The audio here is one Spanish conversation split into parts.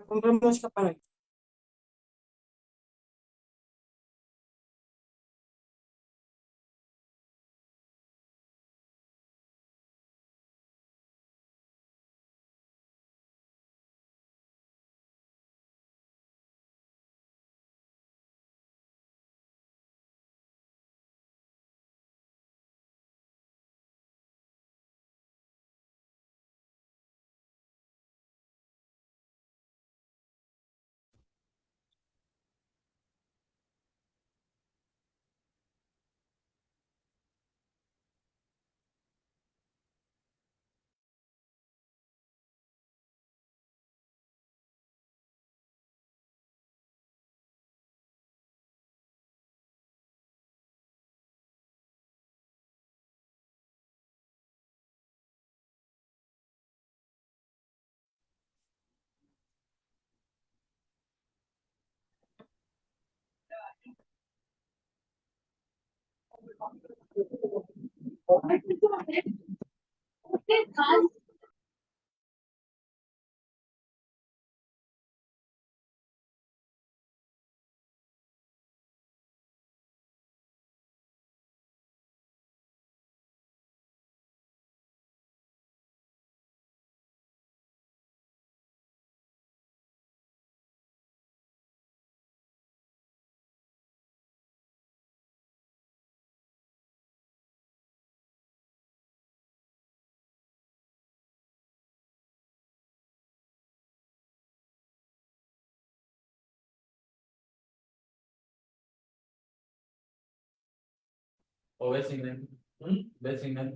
Comprar música para mí. O vecinal. Vecinal.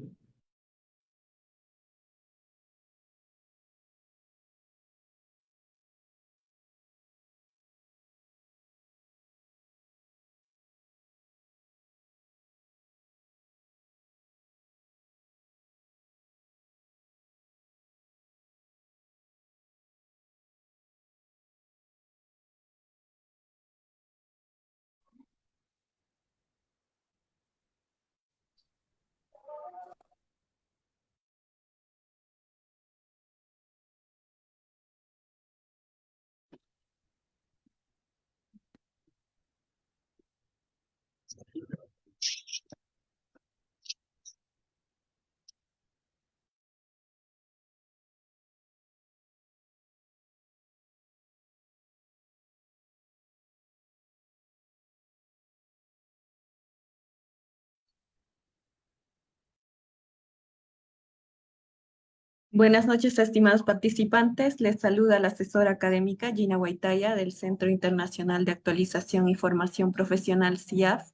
Buenas noches, estimados participantes. Les saluda la asesora académica Gina Guaitaya del Centro Internacional de Actualización y Formación Profesional CIAF.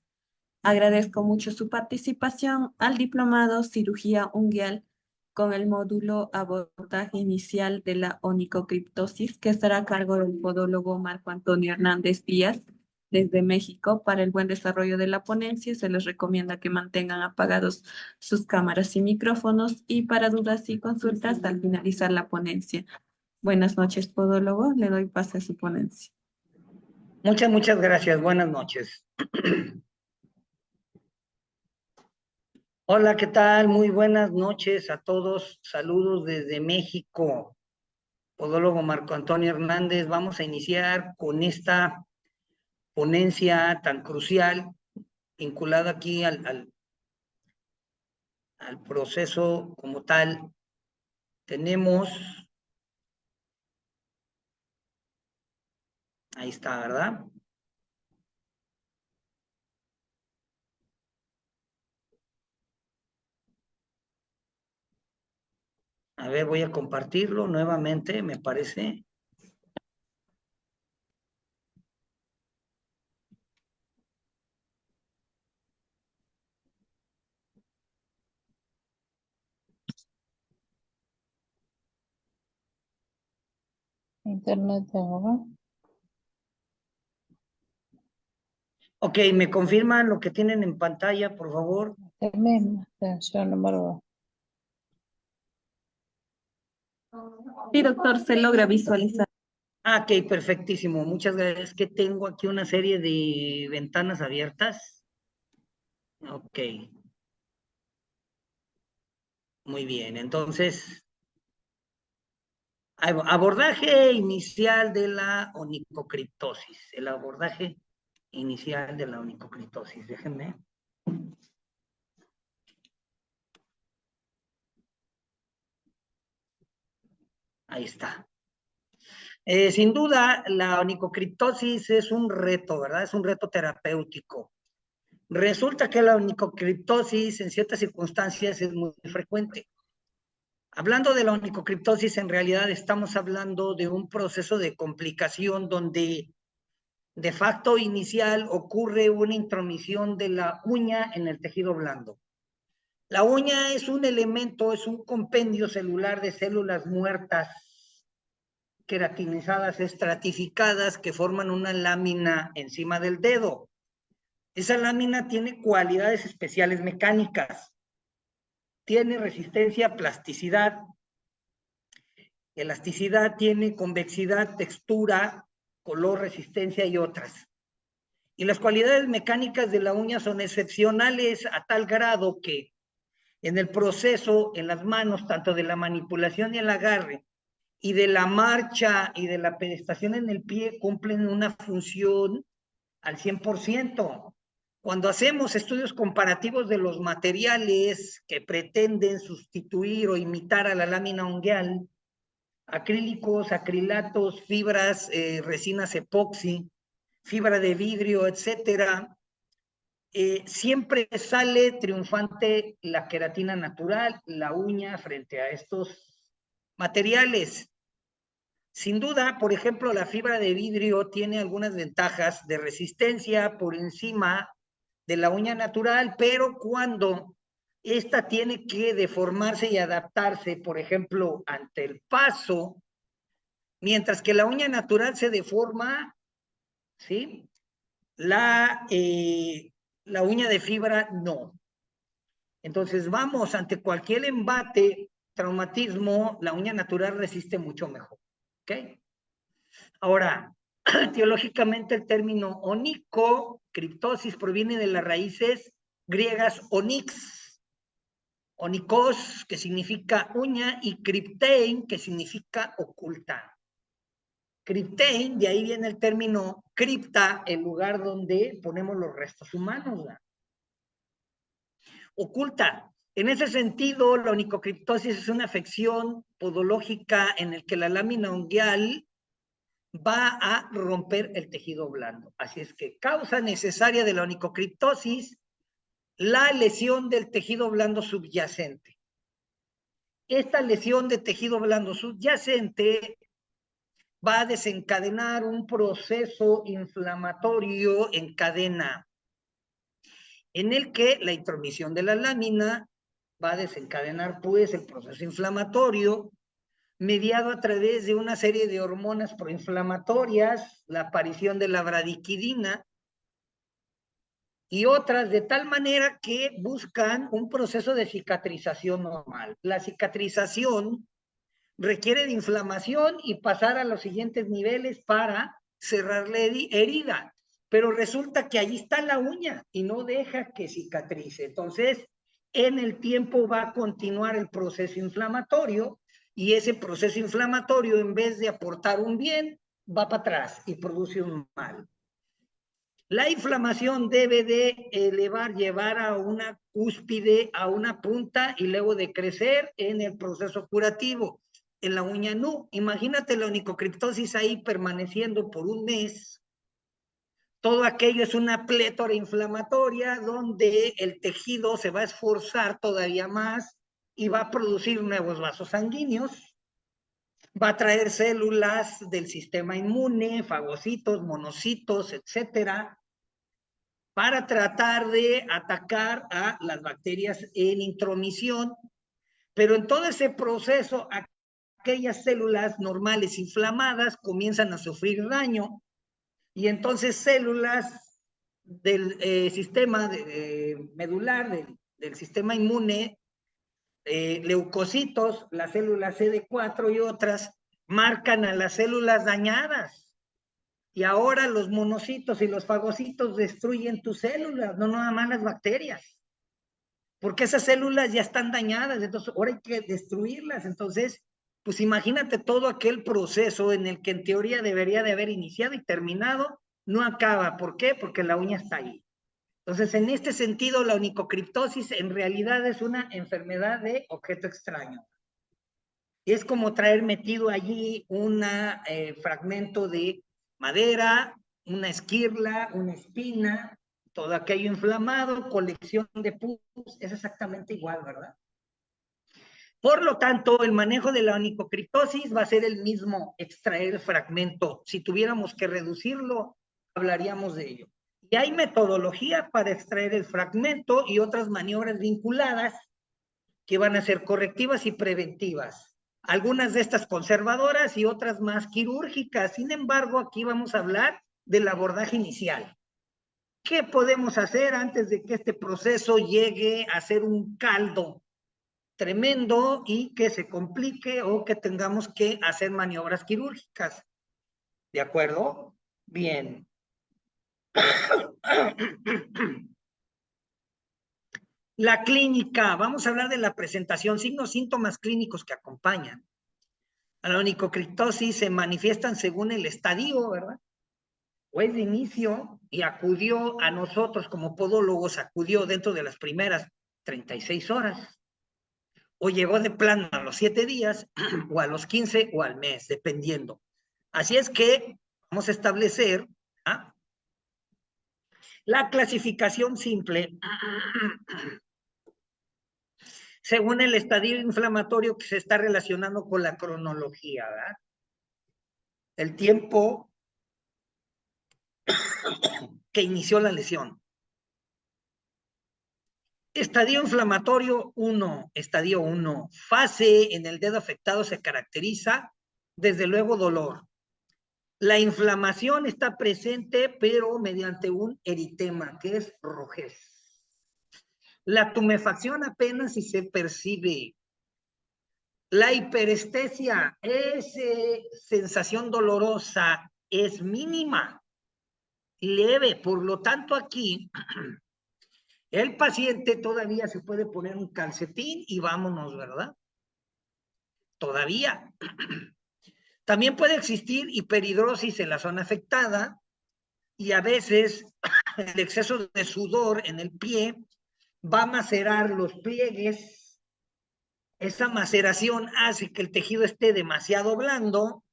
Agradezco mucho su participación al diplomado Cirugía Unguial con el módulo Abordaje Inicial de la Onicocriptosis, que estará a cargo del podólogo Marco Antonio Hernández Díaz desde México. Para el buen desarrollo de la ponencia, se les recomienda que mantengan apagados sus cámaras y micrófonos y para dudas y consultas al finalizar la ponencia. Buenas noches, podólogo. Le doy pase a su ponencia. Muchas gracias. Buenas noches. Hola, ¿qué tal? Muy buenas noches a todos. Saludos desde México. Podólogo Marco Antonio Hernández. Vamos a iniciar con esta ponencia tan crucial, vinculada aquí al proceso como tal. Tenemos, ahí está, ¿verdad? A ver, voy a compartirlo nuevamente, me parece. Internet ahora. Ok, ¿me confirman lo que tienen en pantalla, por favor? El mismo, atención número Sí, doctor, se logra visualizar. Ah, ok, perfectísimo. Muchas gracias. Es que tengo aquí una serie de ventanas abiertas. Ok, muy bien. Entonces, Abordaje inicial de la onicocriptosis. El abordaje inicial de la onicocriptosis. Déjenme. Ahí está. Sin duda, la onicocriptosis es un reto, ¿verdad? Es un reto terapéutico. Resulta que la onicocriptosis en ciertas circunstancias es muy frecuente. Hablando de la onicocriptosis, en realidad estamos hablando de un proceso de complicación donde de facto inicial ocurre una intromisión de la uña en el tejido blando. La uña es un elemento, es un compendio celular de células muertas, queratinizadas, estratificadas, que forman una lámina encima del dedo. Esa lámina tiene cualidades especiales mecánicas. Tiene resistencia, plasticidad, elasticidad, tiene convexidad, textura, color, resistencia y otras. Y las cualidades mecánicas de la uña son excepcionales a tal grado que en el proceso, en las manos, tanto de la manipulación y el agarre, y de la marcha y de la pedestación en el pie, cumplen una función al 100%. Cuando hacemos estudios comparativos de los materiales que pretenden sustituir o imitar a la lámina ungueal, acrílicos, acrilatos, fibras, resinas epoxi, fibra de vidrio, etcétera, siempre sale triunfante la queratina natural, la uña, frente a estos materiales. Sin duda, por ejemplo, la fibra de vidrio tiene algunas ventajas de resistencia por encima de la uña natural, pero cuando esta tiene que deformarse y adaptarse, por ejemplo, ante el paso, mientras que la uña natural se deforma, ¿sí? La uña de fibra no. Entonces, vamos, ante cualquier embate, traumatismo, la uña natural resiste mucho mejor. ¿Ok? Ahora, teológicamente el término onicocriptosis proviene de las raíces griegas onix, onikos, que significa uña, y criptein, que significa oculta. Criptein, de ahí viene el término cripta, el lugar donde ponemos los restos humanos. ¿verdad? Oculta. En ese sentido, la onicocriptosis es una afección podológica en el que la lámina ungueal va a romper el tejido blando. Así es que causa necesaria de la onicocriptosis, la lesión del tejido blando subyacente. Esta lesión de tejido blando subyacente va a desencadenar un proceso inflamatorio en cadena, en el que la intromisión de la lámina va a desencadenar pues el proceso inflamatorio, mediado a través de una serie de hormonas proinflamatorias, la aparición de la bradiquidina y otras, de tal manera que buscan un proceso de cicatrización normal. La cicatrización requiere de inflamación y pasar a los siguientes niveles para cerrar la herida, pero resulta que allí está la uña y no deja que cicatrice. Entonces, en el tiempo va a continuar el proceso inflamatorio, y ese proceso inflamatorio, en vez de aportar un bien, va para atrás y produce un mal. La inflamación debe de llevar a una cúspide, a una punta, y luego de crecer en el proceso curativo. En la uña no. Imagínate la onicocriptosis ahí permaneciendo por un mes. Todo aquello es una plétora inflamatoria donde el tejido se va a esforzar todavía más y va a producir nuevos vasos sanguíneos, va a traer células del sistema inmune, fagocitos, monocitos, etcétera, para tratar de atacar a las bacterias en intromisión, pero en todo ese proceso, aquellas células normales inflamadas comienzan a sufrir daño, y entonces células del sistema medular, del sistema inmune, leucocitos, la célula CD4 y otras, marcan a las células dañadas. Y ahora los monocitos y los fagocitos destruyen tus células, no nada más las bacterias. Porque esas células ya están dañadas, entonces ahora hay que destruirlas. Entonces pues imagínate todo aquel proceso en el que en teoría debería de haber iniciado y terminado, no acaba. ¿Por qué? Porque la uña está ahí. Entonces, en este sentido, la onicocriptosis en realidad es una enfermedad de objeto extraño. Es como traer metido allí un fragmento de madera, una esquirla, una espina, todo aquello inflamado, colección de pus, es exactamente igual, ¿verdad? Por lo tanto, el manejo de la onicocriptosis va a ser el mismo, extraer el fragmento. Si tuviéramos que reducirlo, hablaríamos de ello. Y hay metodología para extraer el fragmento y otras maniobras vinculadas que van a ser correctivas y preventivas. Algunas de estas conservadoras y otras más quirúrgicas. Sin embargo, aquí vamos a hablar del abordaje inicial. ¿Qué podemos hacer antes de que este proceso llegue a ser un caldo tremendo y que se complique o que tengamos que hacer maniobras quirúrgicas? ¿De acuerdo? Bien. La clínica, vamos a hablar de la presentación, signos, síntomas clínicos que acompañan. A la onicocriptosis se manifiestan según el estadio, ¿verdad? O es de inicio y acudió a nosotros como podólogos, acudió dentro de las primeras 36 horas. O llegó de plano a los 7 días, o a los 15 o al mes, dependiendo. Así es que vamos a establecer la clasificación simple según el estadio inflamatorio que se está relacionando con la cronología, ¿verdad? El tiempo que inició la lesión. Estadio inflamatorio 1, estadio 1. Fase en el dedo afectado se caracteriza, desde luego, dolor. La inflamación está presente, pero mediante un eritema, que es rojez. La tumefacción apenas si se percibe. La hiperestesia, esa sensación dolorosa, es mínima, leve. Por lo tanto, aquí el paciente todavía se puede poner un calcetín y vámonos, ¿verdad? Todavía. También puede existir hiperhidrosis en la zona afectada y a veces el exceso de sudor en el pie va a macerar los pliegues. Esa maceración hace que el tejido esté demasiado blando,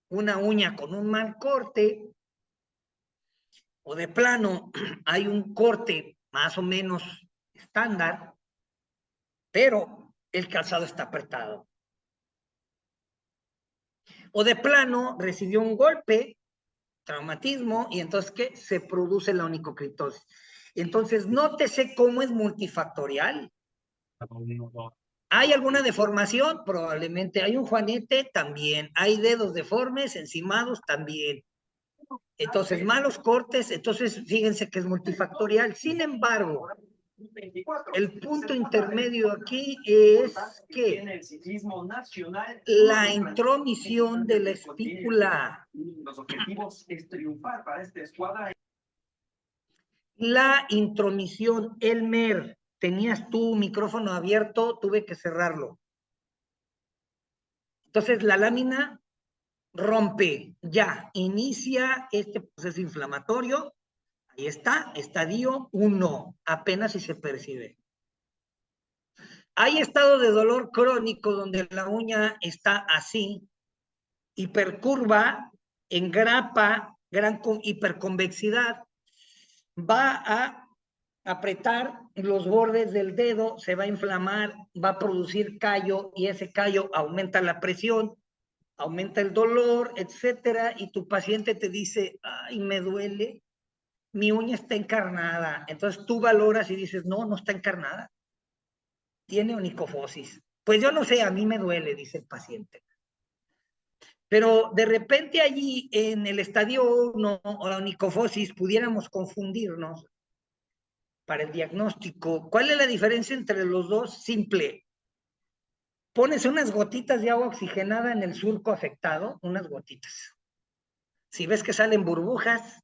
una uña con un mal corte, o de plano hay un corte más o menos estándar, pero el calzado está apretado. O de plano recibió un golpe, traumatismo, y entonces, ¿qué? Se produce la onicocriptosis. Entonces, nótese cómo es multifactorial. ¿Hay alguna deformación? Probablemente. ¿Hay un juanete? También. ¿Hay dedos deformes, encimados? También. Entonces, malos cortes, entonces fíjense que es multifactorial. Sin embargo, el punto intermedio aquí es que la intromisión de la espícula, la intromisión, Elmer, tenías tu micrófono abierto, tuve que cerrarlo. Entonces, la lámina rompe, ya, inicia este proceso inflamatorio. Ahí está, estadio 1, apenas si se percibe. Hay estado de dolor crónico donde la uña está así, hipercurva, en grapa, gran hiperconvexidad, va a apretar los bordes del dedo, se va a inflamar, va a producir callo y ese callo aumenta la presión, aumenta el dolor, etcétera, y tu paciente te dice, ay, me duele, mi uña está encarnada. Entonces tú valoras y dices, no, no está encarnada, tiene onicofosis. Pues yo no sé, a mí me duele, dice el paciente. Pero de repente allí en el estadio 1 o la onicofosis pudiéramos confundirnos para el diagnóstico. ¿Cuál es la diferencia entre los dos? Simple. Pones unas gotitas de agua oxigenada en el surco afectado, unas gotitas. Si ves que salen burbujas,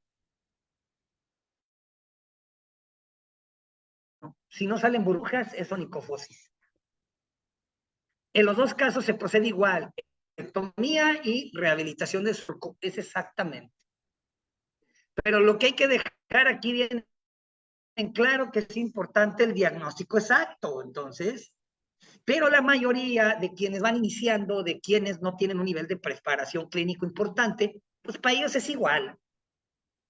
si no salen burbujas, es onicofosis. En los dos casos se procede igual, ectomía y rehabilitación de surco, es exactamente. Pero lo que hay que dejar aquí bien en claro que es importante el diagnóstico exacto, entonces, pero la mayoría de quienes van iniciando, de quienes no tienen un nivel de preparación clínico importante, pues para ellos es igual.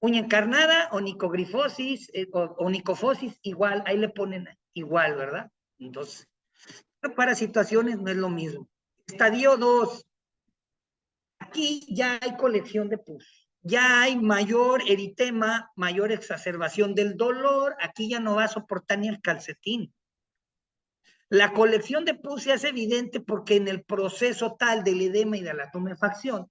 Uña encarnada, onicogrifosis, onicofosis, igual, ahí le ponen igual, ¿verdad? Entonces, para situaciones no es lo mismo. Estadio 2, aquí ya hay colección de pus, ya hay mayor eritema, mayor exacerbación del dolor, aquí ya no va a soportar ni el calcetín. La colección de pus se hace evidente porque en el proceso tal del edema y de la tumefacción,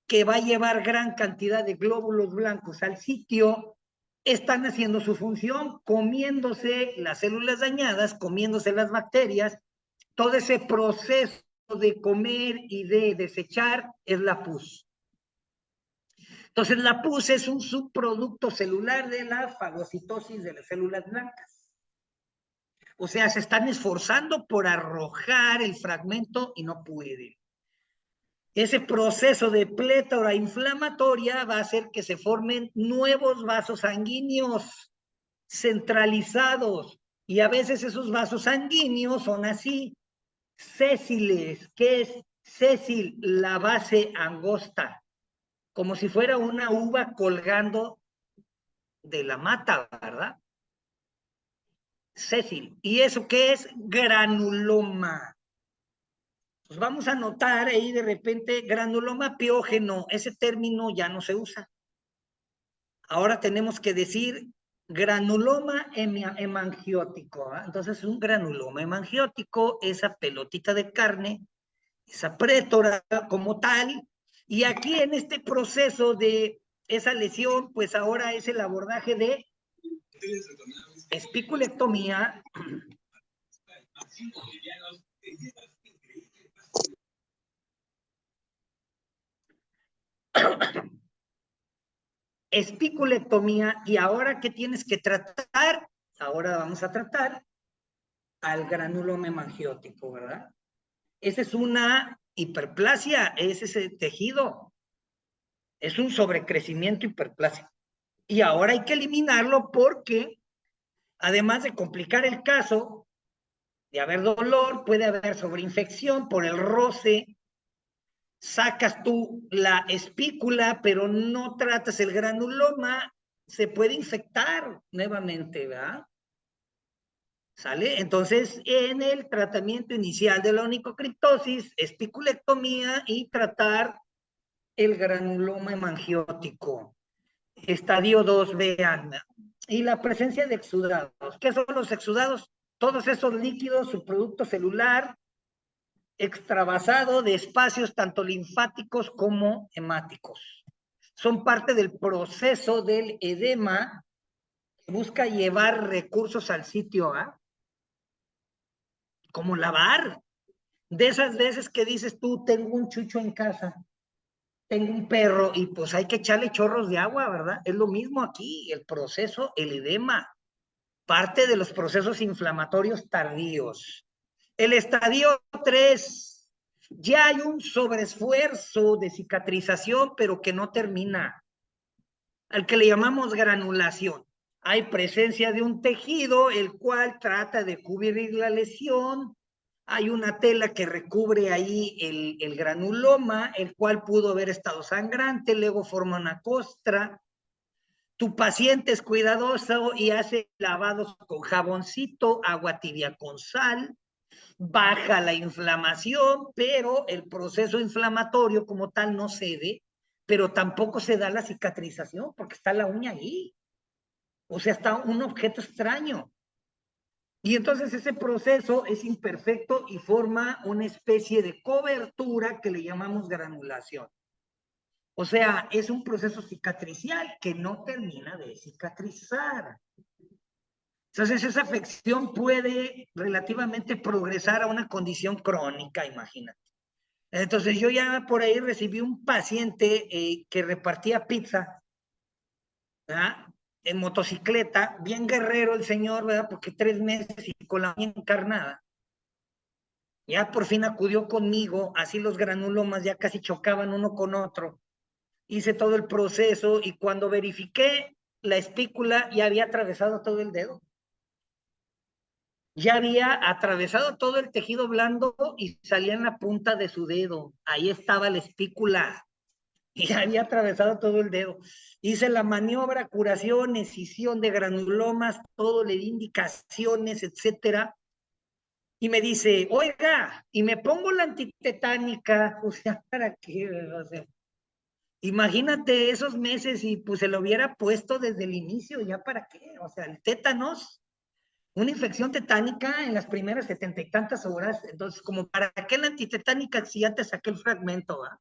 que va a llevar gran cantidad de glóbulos blancos al sitio, están haciendo su función, comiéndose las células dañadas, comiéndose las bacterias. Todo ese proceso de comer y de desechar es la pus. Entonces, la pus es un subproducto celular de la fagocitosis de las células blancas. O sea, se están esforzando por arrojar el fragmento y no pueden. Ese proceso de plétora inflamatoria va a hacer que se formen nuevos vasos sanguíneos centralizados. Y a veces esos vasos sanguíneos son así, sésiles. ¿Qué es sésil? La base angosta, como si fuera una uva colgando de la mata, ¿verdad? Sésil. ¿Y eso qué es? Granuloma. Pues vamos a notar ahí de repente granuloma piógeno, ese término ya no se usa. Ahora tenemos que decir granuloma hemangiótico. ¿Eh? Entonces, un granuloma hemangiótico, esa pelotita de carne, esa prétora como tal, y aquí en este proceso de esa lesión, pues ahora es el abordaje de espiculectomía. Espiculectomía, y ahora ¿qué tienes que tratar? Ahora vamos a tratar al granuloma hemangiótico, ¿verdad? Esa es una hiperplasia, es ese tejido, es un sobrecrecimiento hiperplásico. Y ahora hay que eliminarlo porque, además de complicar el caso, de haber dolor, puede haber sobreinfección por el roce, sacas tú la espícula, pero no tratas el granuloma, se puede infectar nuevamente, ¿verdad? ¿Sale? Entonces, en el tratamiento inicial de la onicocriptosis, espiculectomía y tratar el granuloma hemangiótico. Estadio 2, vean. Y la presencia de exudados. ¿Qué son los exudados? Todos esos líquidos, su producto celular, extravasado de espacios tanto linfáticos como hemáticos. Son parte del proceso del edema que busca llevar recursos al sitio, ¿ah? Como lavar. De esas veces que dices tú, tengo un chucho en casa, tengo un perro y pues hay que echarle chorros de agua, ¿verdad? Es lo mismo aquí, el proceso, el edema, parte de los procesos inflamatorios tardíos. El estadio 3, ya hay un sobreesfuerzo de cicatrización, pero que no termina, al que le llamamos granulación. Hay presencia de un tejido, el cual trata de cubrir la lesión. Hay una tela que recubre ahí el granuloma, el cual pudo haber estado sangrante, luego forma una costra. Tu paciente es cuidadoso y hace lavados con jaboncito, agua tibia con sal, baja la inflamación, pero el proceso inflamatorio como tal no cede, pero tampoco se da la cicatrización porque está la uña ahí. O sea, está un objeto extraño. Y entonces ese proceso es imperfecto y forma una especie de cobertura que le llamamos granulación. O sea, es un proceso cicatricial que no termina de cicatrizar. Entonces esa afección puede relativamente progresar a una condición crónica, imagínate. Entonces yo ya por ahí recibí un paciente que repartía pizza, ¿verdad? En motocicleta, bien guerrero el señor, ¿verdad? Porque 3 meses y con la uña encarnada. Ya por fin acudió conmigo, así los granulomas ya casi chocaban uno con otro. Hice todo el proceso y cuando verifiqué, la espícula ya había atravesado todo el dedo. Ya había atravesado todo el tejido blando y salía en la punta de su dedo. Ahí estaba la espícula. Y había atravesado todo el dedo. Hice la maniobra, curación, escisión de granulomas, todo, le di indicaciones, etcétera. Y me dice, oiga, y me pongo la antitetánica, o sea, ¿para qué? O sea, imagínate esos meses y pues se lo hubiera puesto desde el inicio, ¿ya para qué? O sea, el tétanos, una infección tetánica en las primeras 70 y tantas horas, entonces, como para qué la antitetánica si ya te saqué el fragmento, ¿va?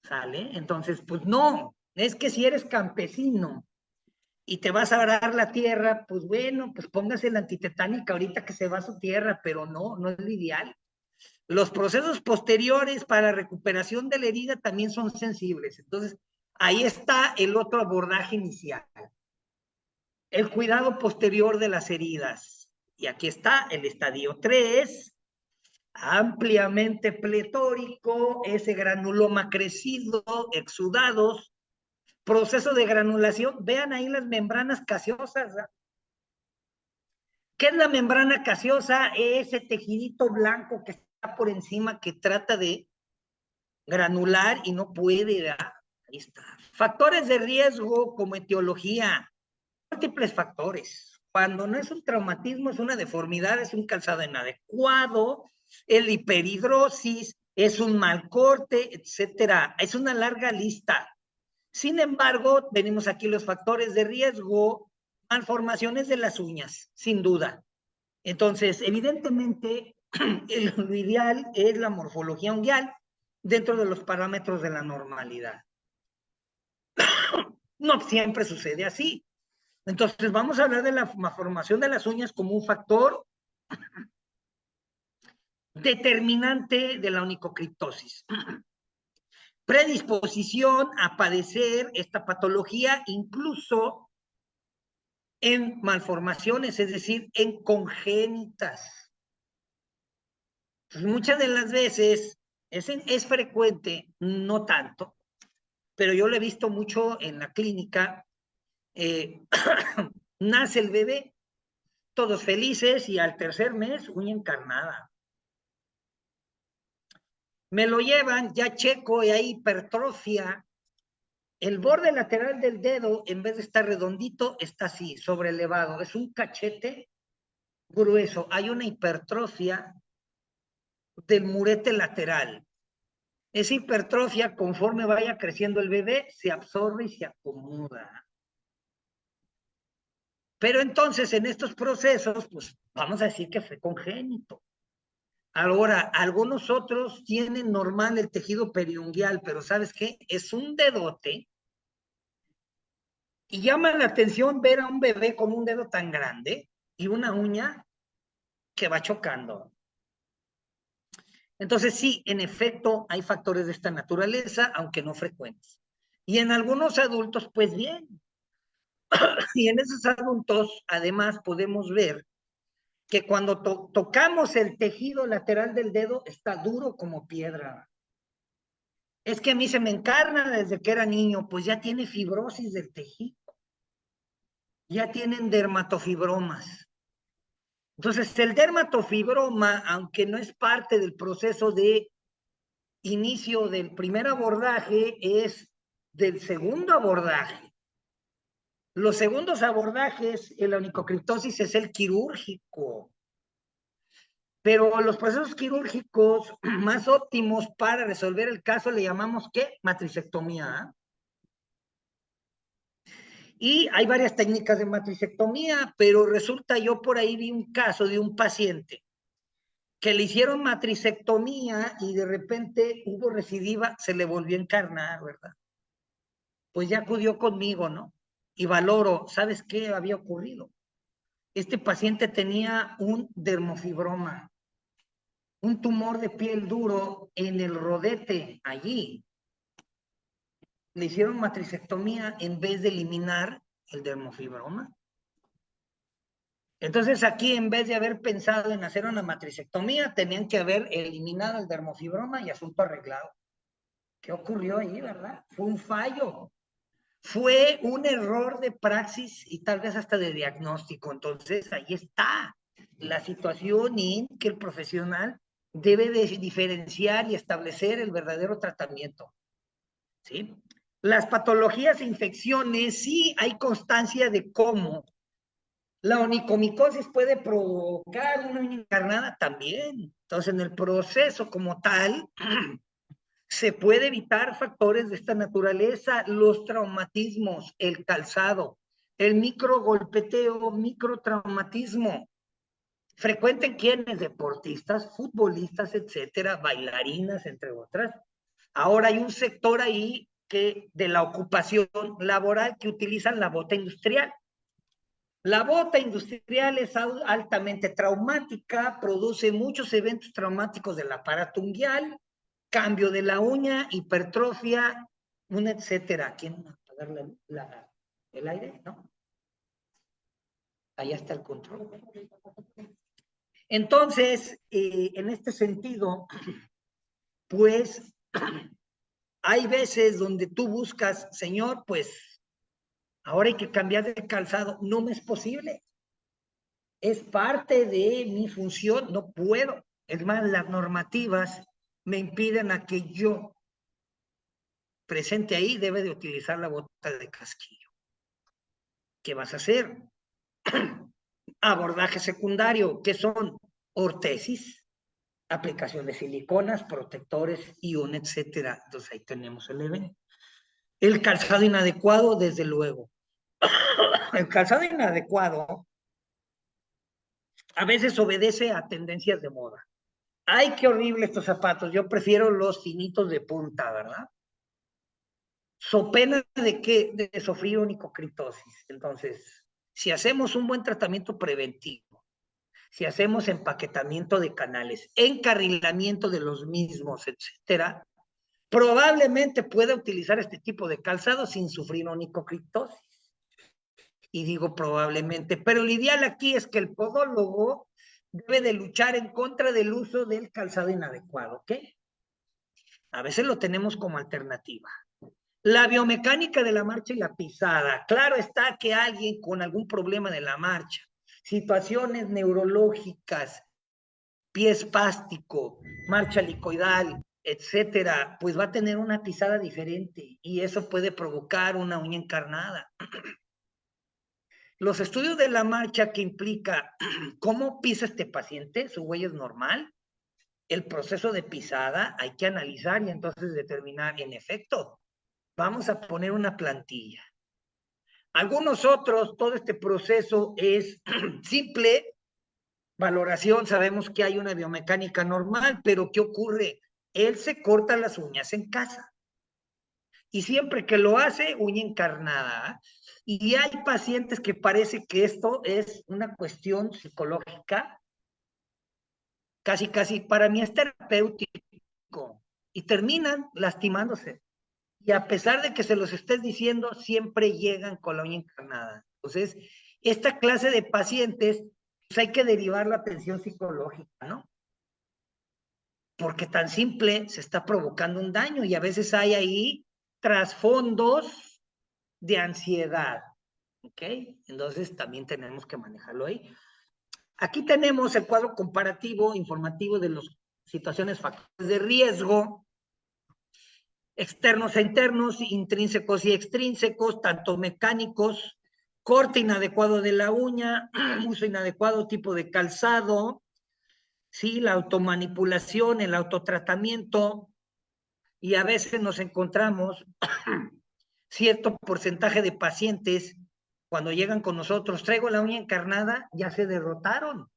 ¿Sale? Entonces, pues no, es que si eres campesino y te vas a arar la tierra, pues bueno, pues póngase la antitetánica ahorita que se va a su tierra, pero no, no es lo ideal. Los procesos posteriores para recuperación de la herida también son sensibles. Entonces, ahí está el otro abordaje inicial. El cuidado posterior de las heridas. Y aquí está el estadio 3, ampliamente pletórico, ese granuloma crecido, exudados, proceso de granulación. Vean ahí las membranas caseosas. ¿Qué es la membrana caseosa? Ese tejidito blanco que está por encima que trata de granular y no puede. ¿verdad? Ahí está. Factores de riesgo como etiología. Múltiples factores. Cuando no es un traumatismo, es una deformidad, es un calzado inadecuado, el hiperhidrosis, es un mal corte, etcétera. Es una larga lista. Sin embargo, venimos aquí los factores de riesgo, malformaciones de las uñas, sin duda. Entonces, evidentemente, lo ideal es la morfología unguial dentro de los parámetros de la normalidad. No siempre sucede así. Entonces, vamos a hablar de la malformación de las uñas como un factor determinante de la onicocriptosis. Predisposición a padecer esta patología incluso en malformaciones, es decir, en congénitas. Entonces, muchas de las veces es frecuente, no tanto, pero yo lo he visto mucho en la clínica. Nace el bebé, todos felices y al tercer mes, uña encarnada. Me lo llevan, ya checo y hay hipertrofia. El borde lateral del dedo, en vez de estar redondito, está así, sobrelevado. Es un cachete grueso. Hay una hipertrofia del murete lateral. Esa hipertrofia, conforme vaya creciendo el bebé, se absorbe y se acomoda. Pero entonces, en estos procesos, pues vamos a decir que fue congénito. Ahora, algunos otros tienen normal el tejido periunguial, pero ¿sabes qué? Es un dedote. Y llama la atención ver a un bebé con un dedo tan grande y una uña que va chocando. Entonces, sí, en efecto, hay factores de esta naturaleza, aunque no frecuentes. Y en algunos adultos, pues bien. Y en esos adultos, además, podemos ver que cuando tocamos el tejido lateral del dedo, está duro como piedra. Es que a mí se me encarna desde que era niño, pues ya tiene fibrosis del tejido. Ya tienen dermatofibromas. Entonces, el dermatofibroma, aunque no es parte del proceso de inicio del primer abordaje, es del segundo abordaje. Los segundos abordajes en la onicocriptosis es el quirúrgico. Pero los procesos quirúrgicos más óptimos para resolver el caso le llamamos ¿qué? Matricectomía. Y hay varias técnicas de matricectomía, pero resulta, yo por ahí vi un caso de un paciente que le hicieron matricectomía y de repente hubo recidiva, se le volvió a encarnar, ¿verdad? Pues ya acudió conmigo, ¿no? Y valoro, ¿sabes qué había ocurrido? Este paciente tenía un dermofibroma, un tumor de piel duro en el rodete, allí. Le hicieron matricectomía en vez de eliminar el dermofibroma. Entonces aquí, en vez de haber pensado en hacer una matricectomía, tenían que haber eliminado el dermofibroma y asunto arreglado. ¿Qué ocurrió ahí, verdad? Fue un fallo. Fue un error de praxis y tal vez hasta de diagnóstico. Entonces, ahí está la situación en que el profesional debe de diferenciar y establecer el verdadero tratamiento. ¿Sí? Las patologías e infecciones, sí hay constancia de cómo la onicomicosis puede provocar una uña encarnada también. Entonces, en el proceso como tal, se puede evitar factores de esta naturaleza, los traumatismos, el calzado, el microgolpeteo, microtraumatismo. Frecuente en quienes, deportistas, futbolistas, etcétera, bailarinas, entre otras. Ahora hay un sector ahí que de la ocupación laboral que utilizan la bota industrial. La bota industrial es altamente traumática, produce muchos eventos traumáticos del aparato unguial, cambio de la uña, hipertrofia, un etcétera. ¿Quieren apagar el aire? ¿No? Allá está el control. Entonces, en este sentido, pues, hay veces donde tú buscas, Señor, pues, ahora hay que cambiar de calzado. No me es posible. Es parte de mi función, no puedo. Es más, las normativas me impiden a que yo, presente ahí, debe de utilizar la bota de casquillo. ¿Qué vas a hacer? Abordaje secundario, ¿qué son? Ortesis, aplicación de siliconas, protectores, ion, etcétera. Entonces ahí tenemos el evento. El calzado inadecuado, desde luego. El calzado inadecuado a veces obedece a tendencias de moda. ¡Ay, qué horrible estos zapatos! Yo prefiero los finitos de punta, ¿verdad? So pena de que de sufrir onicocriptosis. Entonces, si hacemos un buen tratamiento preventivo, si hacemos empaquetamiento de canales, encarrilamiento de los mismos, etcétera, probablemente pueda utilizar este tipo de calzado sin sufrir onicocriptosis. Y digo probablemente, pero lo ideal aquí es que el podólogo debe de luchar en contra del uso del calzado inadecuado, ¿ok? A veces lo tenemos como alternativa. La biomecánica de la marcha y la pisada. Claro está que alguien con algún problema de la marcha, situaciones neurológicas, pie espástico, marcha helicoidal, etcétera, pues va a tener una pisada diferente y eso puede provocar una uña encarnada. Los estudios de la marcha que implica cómo pisa este paciente, su huella es normal, el proceso de pisada hay que analizar y entonces determinar, en efecto, vamos a poner una plantilla. Algunos otros, todo este proceso es simple, valoración, sabemos que hay una biomecánica normal, pero ¿qué ocurre? Él se corta las uñas en casa. Y siempre que lo hace, uña encarnada. Y hay pacientes que parece que esto es una cuestión psicológica, casi, para mí es terapéutico, y terminan lastimándose. Y a pesar de que se los estés diciendo, siempre llegan con la uña encarnada. Entonces, esta clase de pacientes, pues hay que derivar la atención psicológica, ¿no? Porque tan simple se está provocando un daño y a veces hay ahí trasfondos de ansiedad, ¿ok? Entonces también tenemos que manejarlo ahí. Aquí tenemos el cuadro comparativo, informativo de las situaciones, factores de riesgo, externos e internos, intrínsecos y extrínsecos, tanto mecánicos, corte inadecuado de la uña, uso inadecuado, tipo de calzado, ¿sí? La automanipulación, el autotratamiento, y a veces nos encontramos cierto porcentaje de pacientes cuando llegan con nosotros, traigo la uña encarnada, ya se derrotaron.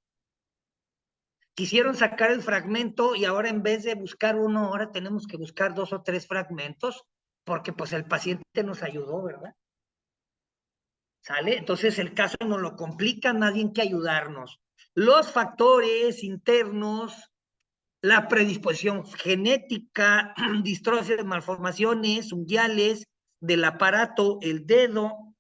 Quisieron sacar el fragmento y ahora en vez de buscar uno, ahora tenemos que buscar 2 o 3 fragmentos porque pues el paciente nos ayudó, ¿verdad? ¿Sale? Entonces el caso nos lo complica, nadie hay que ayudarnos. Los factores internos, la predisposición genética, distrofia, malformaciones unguiales del aparato, el dedo,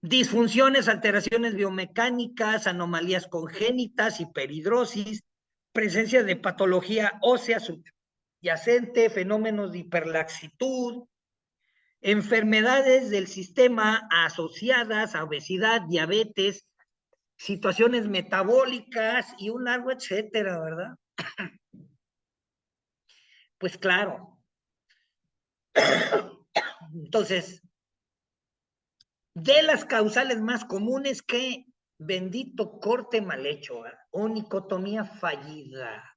disfunciones, alteraciones biomecánicas, anomalías congénitas, hiperhidrosis, presencia de patología ósea subyacente, fenómenos de hiperlaxitud, enfermedades del sistema asociadas a obesidad, diabetes, situaciones metabólicas y un largo etcétera, ¿verdad? Pues claro. Entonces, de las causales más comunes, que bendito corte mal hecho, ¿verdad? Onicotomía fallida.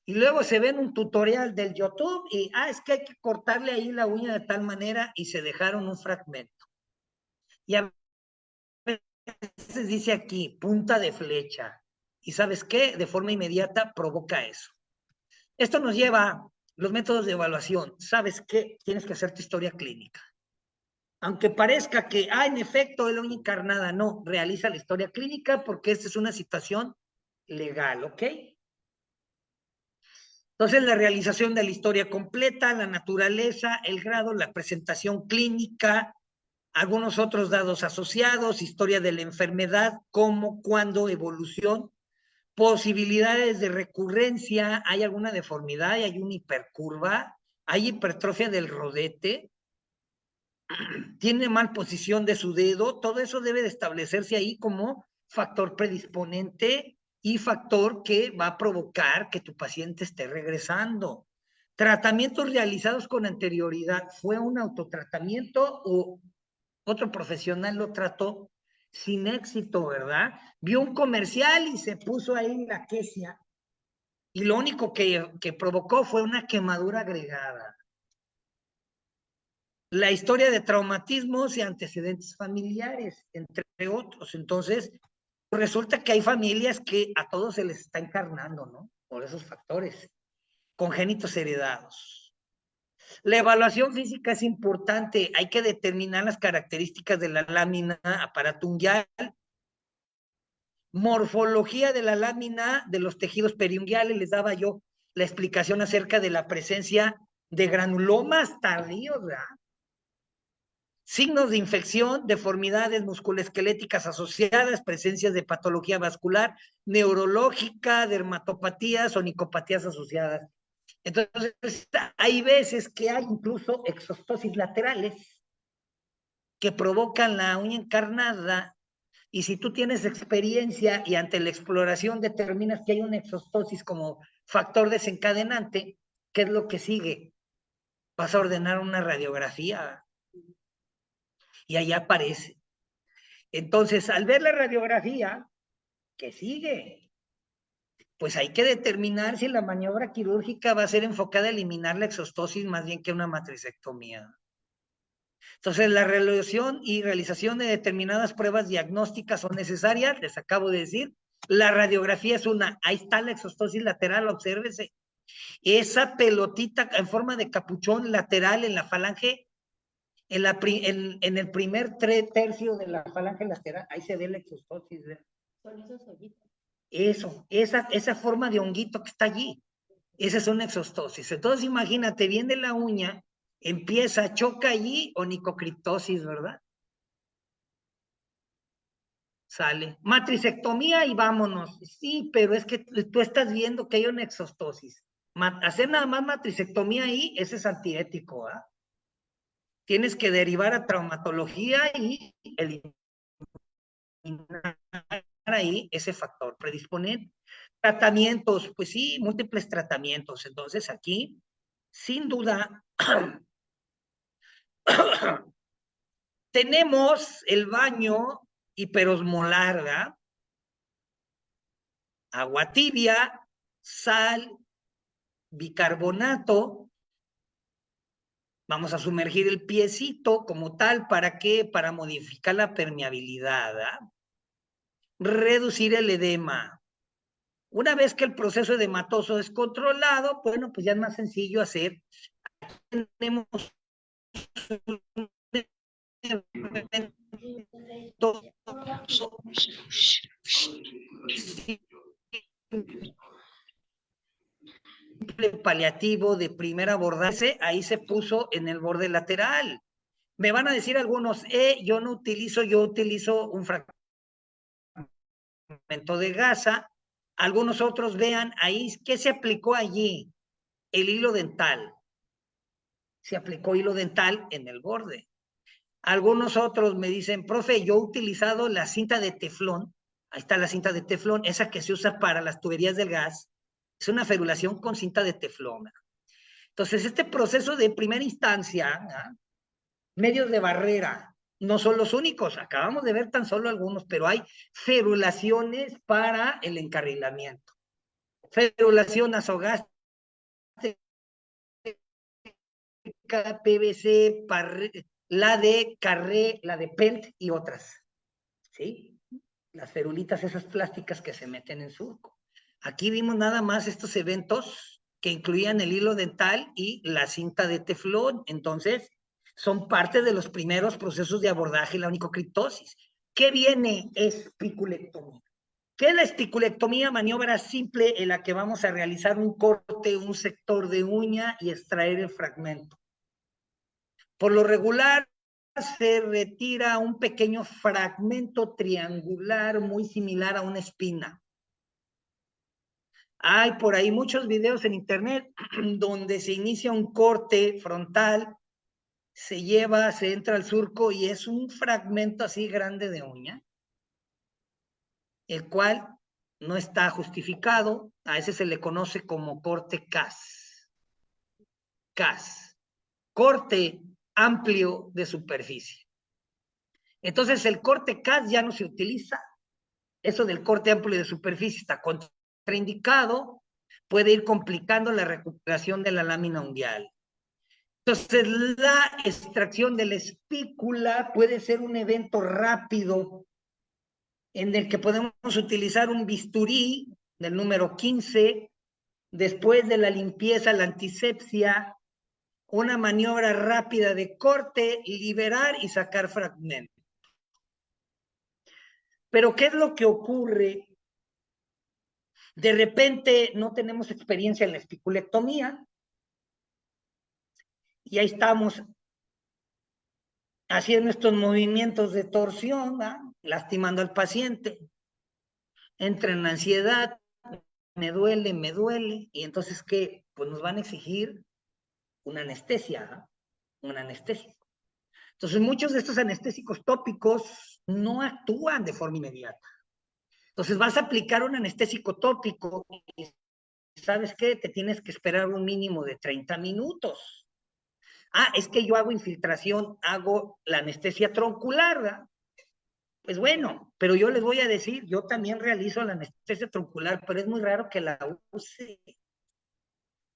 Y luego se ve en un tutorial del YouTube y, es que hay que cortarle ahí la uña de tal manera y se dejaron un fragmento. Y a veces dice aquí, punta de flecha. ¿Y sabes qué? De forma inmediata provoca eso. Esto nos lleva a los métodos de evaluación. ¿Sabes qué? Tienes que hacer tu historia clínica. Aunque parezca que, en efecto, es la uña encarnada, no, realiza la historia clínica porque esta es una situación legal, ¿ok? Entonces, la realización de la historia completa, la naturaleza, el grado, la presentación clínica, algunos otros datos asociados, historia de la enfermedad, cómo, cuándo, evolución, posibilidades de recurrencia, hay alguna deformidad, hay una hipercurva, hay hipertrofia del rodete, tiene mal posición de su dedo, todo eso debe de establecerse ahí como factor predisponente y factor que va a provocar que tu paciente esté regresando. Tratamientos realizados con anterioridad, ¿fue un autotratamiento o otro profesional lo trató sin éxito, verdad? Vio un comercial y se puso ahí la quesia y lo único que provocó fue una quemadura agregada. La historia de traumatismos y antecedentes familiares, entre otros. Entonces, resulta que hay familias que a todos se les está encarnando, ¿no? Por esos factores congénitos heredados. La evaluación física es importante. Hay que determinar las características de la lámina, aparato unguial, morfología de la lámina, de los tejidos periunguiales. Les daba yo la explicación acerca de la presencia de granulomas tardíos, ¿verdad? Signos de infección, deformidades musculoesqueléticas asociadas, presencias de patología vascular, neurológica, dermatopatías o nicopatías asociadas. Entonces, hay veces que hay incluso exostosis laterales que provocan la uña encarnada, y si tú tienes experiencia y ante la exploración determinas que hay una exostosis como factor desencadenante, ¿qué es lo que sigue? Vas a ordenar una radiografía y allá aparece. Entonces, al ver la radiografía, ¿qué sigue? Pues hay que determinar si la maniobra quirúrgica va a ser enfocada a eliminar la exostosis más bien que una matricectomía. Entonces, la realización y realización de determinadas pruebas diagnósticas son necesarias, les acabo de decir. La radiografía es una, ahí está la exostosis lateral, obsérvese. Esa pelotita en forma de capuchón lateral en la falange, en el primer tercio de la falange lateral, ahí se ve la exostosis. Son esos hoyitos. Eso, esa forma de honguito que está allí, esa es una exostosis. Entonces, imagínate, viene la uña, empieza, choca allí, onicocriptosis, ¿verdad? Sale. Matricectomía y vámonos. Sí, pero es que tú estás viendo que hay una exostosis. Hacer nada más matricectomía ahí, ese es antiético, ¿ah? Tienes que derivar a traumatología y eliminar ahí ese factor predisponente. Tratamientos, pues sí, múltiples tratamientos. Entonces aquí, sin duda, tenemos el baño hiperosmolar, ¿verdad? Agua tibia, sal, bicarbonato. Vamos a sumergir el piecito como tal, ¿para qué? Para modificar la permeabilidad, ¿verdad? Reducir el edema. Una vez que el proceso edematoso es controlado, bueno, pues ya es más sencillo hacer. Tenemos paliativo de primer abordaje, ahí se puso en el borde lateral. Me van a decir algunos, yo utilizo un fragmento de gasa. Algunos otros vean ahí, ¿qué se aplicó allí? El hilo dental. Se aplicó hilo dental en el borde. Algunos otros me dicen, profe, yo he utilizado la cinta de teflón. Ahí está la cinta de teflón, esa que se usa para las tuberías del gas. Es una ferulación con cinta de teflón. Entonces, este proceso de primera instancia, medios de barrera, no son los únicos. Acabamos de ver tan solo algunos, pero hay ferulaciones para el encarrilamiento. Ferulación nasogástrica, PVC, la de Carré, la de Pelt y otras. ¿Sí? Las ferulitas esas plásticas que se meten en surco. Aquí vimos nada más estos eventos que incluían el hilo dental y la cinta de teflón. Entonces, son parte de los primeros procesos de abordaje de la onicocriptosis. ¿Qué viene? Espiculectomía. ¿Qué es la espiculectomía? Maniobra simple en la que vamos a realizar un corte, un sector de uña y extraer el fragmento. Por lo regular, se retira un pequeño fragmento triangular muy similar a una espina. Hay por ahí muchos videos en internet donde se inicia un corte frontal, se lleva, se entra al surco y es un fragmento así grande de uña, el cual no está justificado. A ese se le conoce como corte CAS. CAS. Corte amplio de superficie. Entonces el corte CAS ya no se utiliza. Eso del corte amplio de superficie está contraindicado, puede ir complicando la recuperación de la lámina unguial. Entonces, la extracción de la espícula puede ser un evento rápido en el que podemos utilizar un bisturí del número 15, después de la limpieza, la antisepsia, una maniobra rápida de corte, liberar y sacar fragmentos. Pero, ¿qué es lo que ocurre? De repente no tenemos experiencia en la espiculectomía y ahí estamos haciendo estos movimientos de torsión, lastimando al paciente. Entra en ansiedad, me duele, y entonces, ¿qué? Pues nos van a exigir una anestesia, una anestesia. Entonces, muchos de estos anestésicos tópicos no actúan de forma inmediata. Entonces, vas a aplicar un anestésico tópico y ¿sabes qué? Te tienes que esperar un mínimo de 30 minutos. Es que yo hago infiltración, hago la anestesia troncular, ¿verdad? Pues bueno, pero yo les voy a decir, yo también realizo la anestesia troncular, pero es muy raro que la use.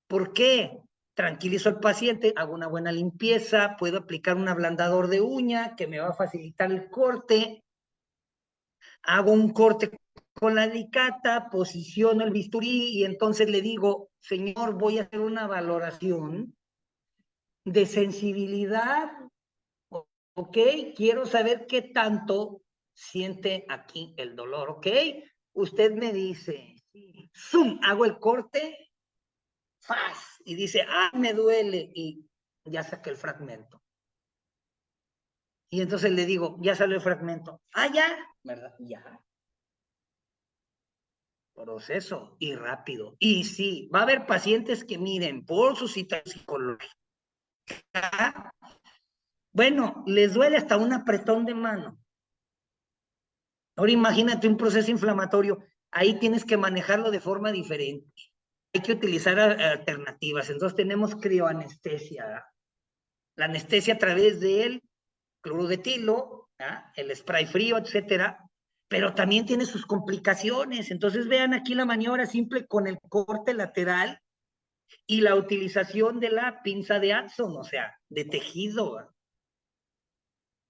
¿Por qué? Tranquilizo al paciente, hago una buena limpieza, puedo aplicar un ablandador de uña que me va a facilitar el corte, hago un corte con la alicata, posiciono el bisturí y entonces le digo, señor, voy a hacer una valoración de sensibilidad, ¿ok? Quiero saber qué tanto siente aquí el dolor, ¿ok? Usted me dice, zoom, hago el corte, ¡faz! Y dice, me duele, y ya saqué el fragmento. Y entonces le digo, ya salió el fragmento. Ya, ¿verdad? Ya. Proceso y rápido. Y sí, va a haber pacientes que miren, por su situación psicológica, bueno, les duele hasta un apretón de mano. Ahora imagínate un proceso inflamatorio, ahí tienes que manejarlo de forma diferente. Hay que utilizar alternativas. Entonces tenemos crioanestesia. La anestesia a través del cloruro de etilo, el spray frío, etcétera, pero también tiene sus complicaciones. Entonces vean aquí la maniobra simple con el corte lateral y la utilización de la pinza de Adson, o sea, de tejido.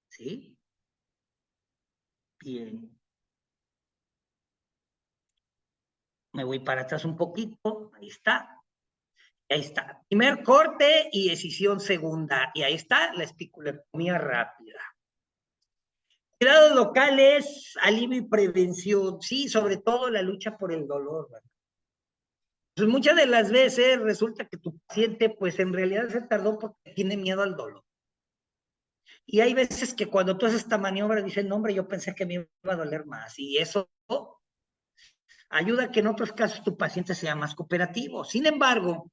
¿Sí? Bien. Me voy para atrás un poquito, ahí está. Ahí está. Primer corte y decisión segunda. Y ahí está la espiculectomía rápida. Cuidados locales, alivio y prevención. Sí, sobre todo la lucha por el dolor, ¿verdad? Pues muchas de las veces resulta que tu paciente, pues en realidad se tardó porque tiene miedo al dolor. Y hay veces que cuando tú haces esta maniobra dicen, no, hombre, yo pensé que me iba a doler más. Y eso ayuda a que en otros casos tu paciente sea más cooperativo. Sin embargo,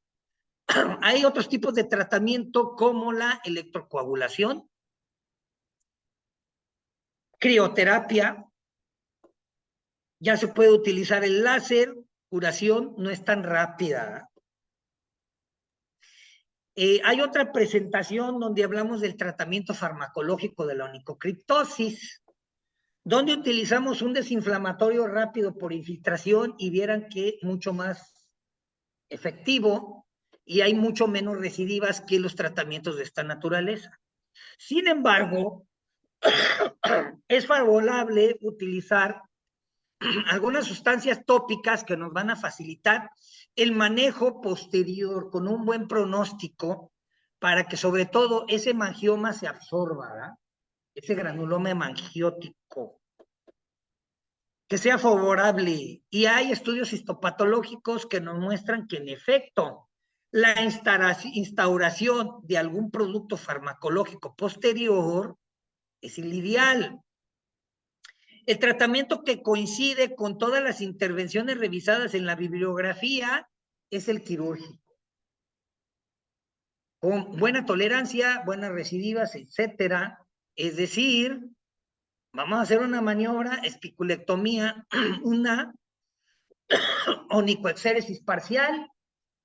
hay otros tipos de tratamiento como la electrocoagulación, crioterapia, ya se puede utilizar el láser, curación no es tan rápida. Hay otra presentación donde hablamos del tratamiento farmacológico de la onicocriptosis, donde utilizamos un desinflamatorio rápido por infiltración y vieran que mucho más efectivo y hay mucho menos recidivas que los tratamientos de esta naturaleza. Sin embargo, es favorable utilizar algunas sustancias tópicas que nos van a facilitar el manejo posterior con un buen pronóstico para que sobre todo ese hemangioma se absorba, ¿verdad? Ese granuloma hemangiótico, que sea favorable. Y hay estudios histopatológicos que nos muestran que en efecto la instauración de algún producto farmacológico posterior es el ideal. El tratamiento que coincide con todas las intervenciones revisadas en la bibliografía es el quirúrgico. Con buena tolerancia, buenas recidivas, etcétera. Es decir, vamos a hacer una maniobra, espiculectomía, una onicoexéresis parcial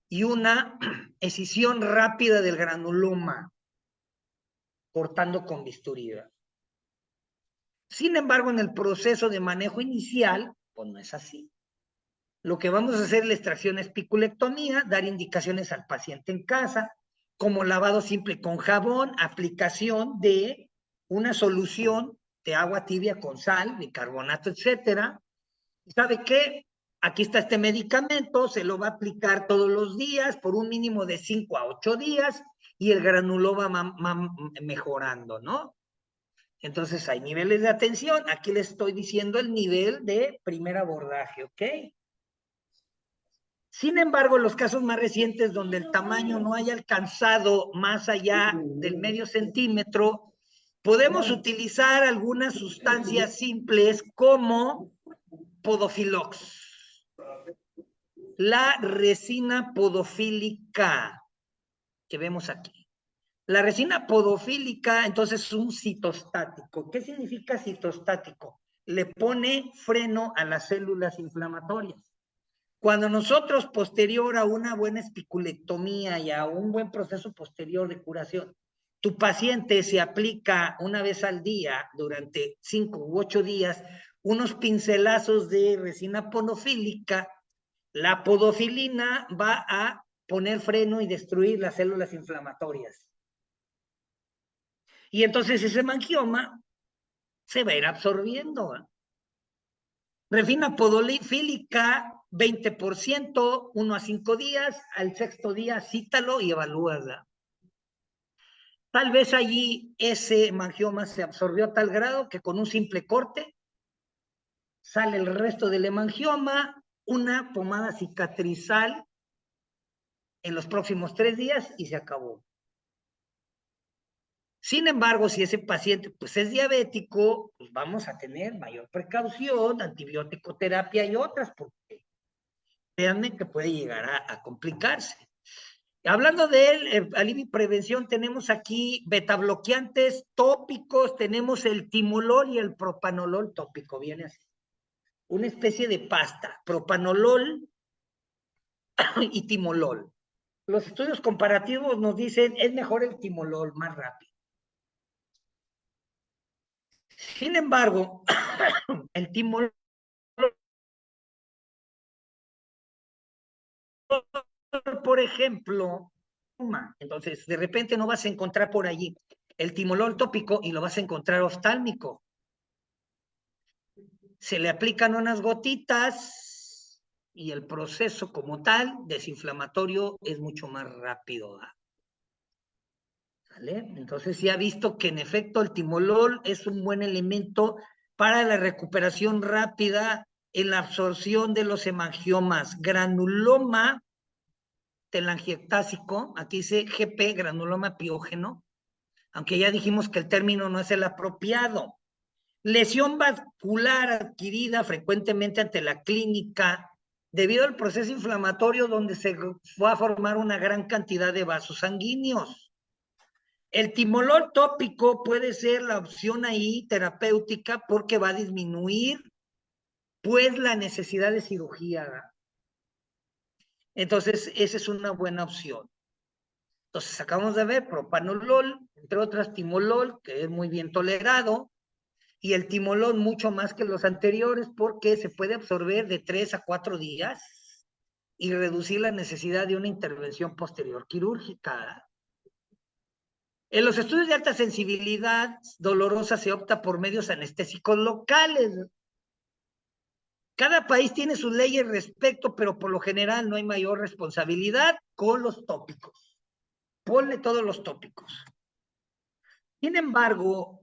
y una escisión rápida del granuloma, cortando con bisturí. Sin embargo, en el proceso de manejo inicial, pues no es así. Lo que vamos a hacer es la extracción espiculectomía, dar indicaciones al paciente en casa, como lavado simple con jabón, aplicación de una solución de agua tibia con sal, bicarbonato, etcétera. ¿Sabe qué? Aquí está este medicamento, se lo va a aplicar todos los días por un mínimo de 5 a 8 días y el granuloma va mejorando, ¿no? Entonces hay niveles de atención, aquí les estoy diciendo el nivel de primer abordaje, ¿ok? Sin embargo, los casos más recientes donde el tamaño no haya alcanzado más allá del medio centímetro, podemos utilizar algunas sustancias simples como podofilox, la resina podofílica que vemos aquí. La resina podofílica, entonces, es un citostático. ¿Qué significa citostático? Le pone freno a las células inflamatorias. Cuando nosotros, posterior a una buena espiculectomía y a un buen proceso posterior de curación, tu paciente se aplica una vez al día durante 5 u 8 días unos pincelazos de resina podofílica, la podofilina va a poner freno y destruir las células inflamatorias. Y entonces ese hemangioma se va a ir absorbiendo. Resina podofílica, 20%, 1 a 5 días, al 6º día cítalo y evalúala. Tal vez allí ese hemangioma se absorbió a tal grado que con un simple corte sale el resto del hemangioma, una pomada cicatrizal en los próximos 3 días y se acabó. Sin embargo, si ese paciente pues, es diabético, pues vamos a tener mayor precaución, antibiótico terapia y otras, porque créanme que puede llegar a complicarse. Hablando de alivio y prevención, tenemos aquí betabloqueantes tópicos, tenemos el timolol y el propanolol tópico, viene así. Una especie de pasta, propanolol y timolol. Los estudios comparativos nos dicen, es mejor el timolol, más rápido. Sin embargo, el timolol, por ejemplo, entonces de repente no vas a encontrar por allí el timolol tópico y lo vas a encontrar oftálmico. Se le aplican unas gotitas y el proceso como tal, desinflamatorio, es mucho más rápido. ¿Vale? Entonces se ha visto que en efecto el timolol es un buen elemento para la recuperación rápida en la absorción de los hemangiomas. Granuloma telangiectásico, aquí dice GP, granuloma piógeno, aunque ya dijimos que el término no es el apropiado. Lesión vascular adquirida frecuentemente ante la clínica debido al proceso inflamatorio donde se va a formar una gran cantidad de vasos sanguíneos. El timolol tópico puede ser la opción ahí terapéutica porque va a disminuir pues la necesidad de cirugía. Entonces, esa es una buena opción. Entonces, acabamos de ver propanolol, entre otras timolol, que es muy bien tolerado, y el timolol mucho más que los anteriores porque se puede absorber de 3 a 4 días y reducir la necesidad de una intervención posterior quirúrgica. En los estudios de alta sensibilidad dolorosa se opta por medios anestésicos locales. Cada país tiene sus leyes respecto, pero por lo general no hay mayor responsabilidad con los tópicos. Ponle todos los tópicos. Sin embargo,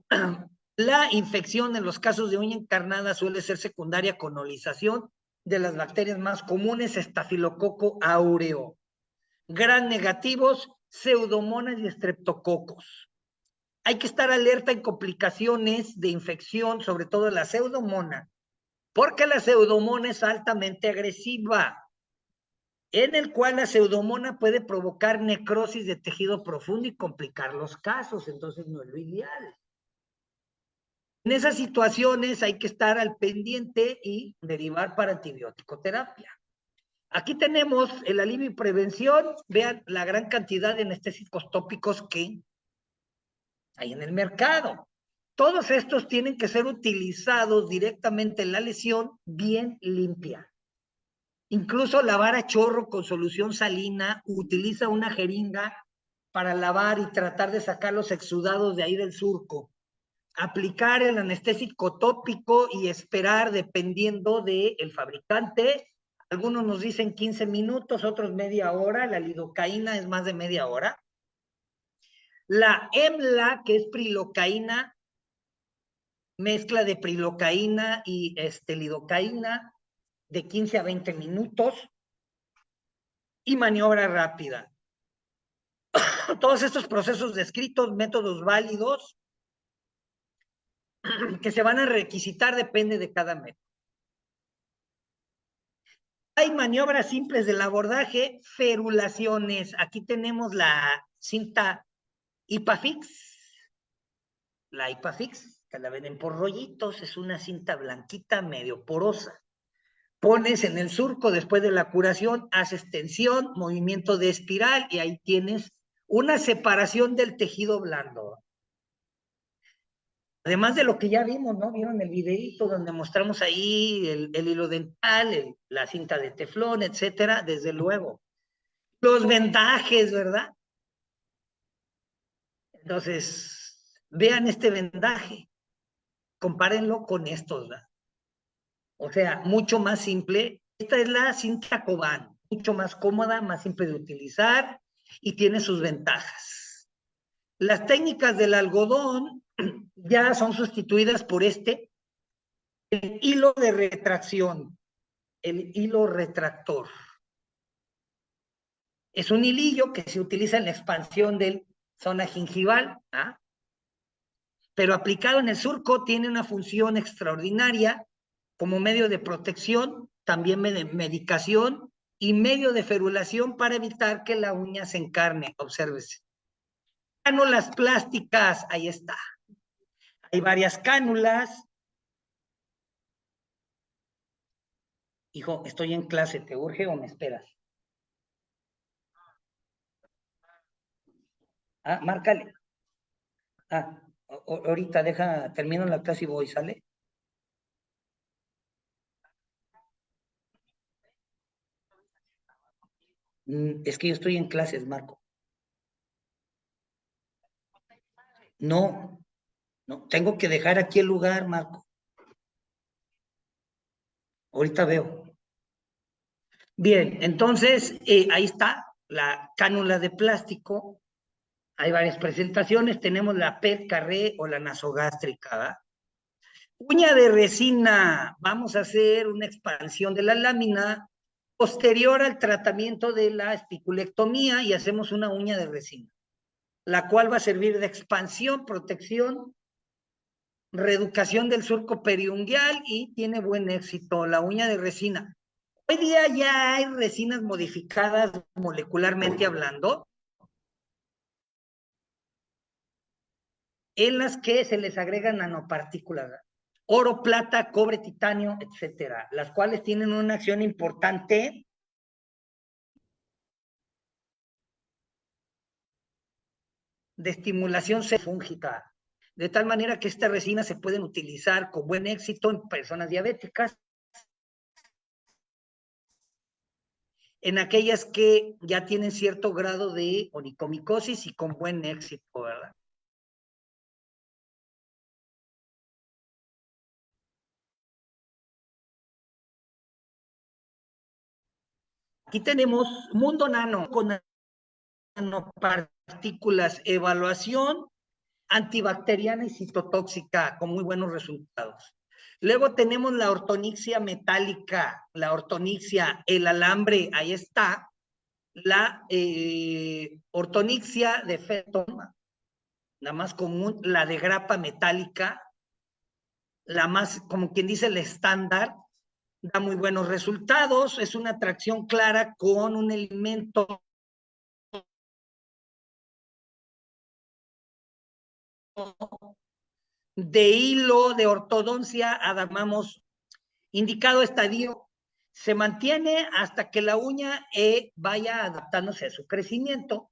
la infección en los casos de uña encarnada suele ser secundaria con colonización de las bacterias más comunes, Estafilococo áureo, gran negativos, pseudomonas y estreptococos. Hay que estar alerta en complicaciones de infección, sobre todo la pseudomona, porque la pseudomona es altamente agresiva, en el cual la pseudomona puede provocar necrosis de tejido profundo y complicar los casos, entonces no es lo ideal. En esas situaciones hay que estar al pendiente y derivar para antibiótico terapia. Aquí tenemos el alivio y prevención. Vean la gran cantidad de anestésicos tópicos que hay en el mercado. Todos estos tienen que ser utilizados directamente en la lesión bien limpia. Incluso lavar a chorro con solución salina, utiliza una jeringa para lavar y tratar de sacar los exudados de ahí del surco. Aplicar el anestésico tópico y esperar dependiendo del fabricante. Algunos nos dicen 15 minutos, otros media hora. La lidocaína es más de media hora. La EMLA, que es prilocaína, mezcla de prilocaína y lidocaína, de 15 a 20 minutos. Y maniobra rápida. Todos estos procesos descritos, métodos válidos, que se van a requisitar depende de cada método. Hay maniobras simples del abordaje, ferulaciones. Aquí tenemos la cinta Ipafix. La Ipafix, que la venden por rollitos, es una cinta blanquita medio porosa. Pones en el surco después de la curación, haces tensión, movimiento de espiral y ahí tienes una separación del tejido blando. Además de lo que ya vimos, ¿no? Vieron el videito donde mostramos ahí el hilo dental, la cinta de teflón, etcétera, desde luego. Los vendajes, ¿verdad? Entonces, vean este vendaje, compárenlo con estos, ¿verdad? O sea, mucho más simple. Esta es la cinta Coban, mucho más cómoda, más simple de utilizar y tiene sus ventajas. Las técnicas del algodón ya son sustituidas por el hilo de retracción, el hilo retractor. Es un hilillo que se utiliza en la expansión de la zona gingival, ¿ah? Pero aplicado en el surco tiene una función extraordinaria como medio de protección, también de medicación y medio de ferulación para evitar que la uña se encarne. Obsérvese. Cánulas plásticas, ahí está. Hay varias cánulas. Hijo, estoy en clase, ¿te urge o me esperas? Ah, márcale. Ah, ahorita termino la clase y voy, ¿sale? Es que yo estoy en clases, Marco. No, tengo que dejar aquí el lugar, Marco. Ahorita veo. Bien, entonces, ahí está la cánula de plástico. Hay varias presentaciones. Tenemos la PET carré o la nasogástrica, ¿verdad? Uña de resina. Vamos a hacer una expansión de la lámina posterior al tratamiento de la espiculectomía y hacemos una uña de resina. la cual va a servir de expansión, protección, reeducación del surco periungual y tiene buen éxito. La uña de resina. Hoy día ya hay resinas modificadas molecularmente hablando, en las que se les agregan nanopartículas, oro, plata, cobre, titanio, etcétera, las cuales tienen una acción importante de estimulación fúngica, de tal manera que estas resinas se pueden utilizar con buen éxito en personas diabéticas, en aquellas que ya tienen cierto grado de onicomicosis y con buen éxito, ¿verdad? Aquí tenemos Mundo Nano con nanopartículas, evaluación antibacteriana y citotóxica con muy buenos resultados. Luego tenemos la ortonixia metálica, la ortonixia, el alambre, ahí está, la ortonixia de feto, la más común, la de grapa metálica, la más, como quien dice, el estándar, da muy buenos resultados, es una atracción clara con un elemento de hilo de ortodoncia, adamamos, indicado estadio, se mantiene hasta que la uña vaya adaptándose a su crecimiento.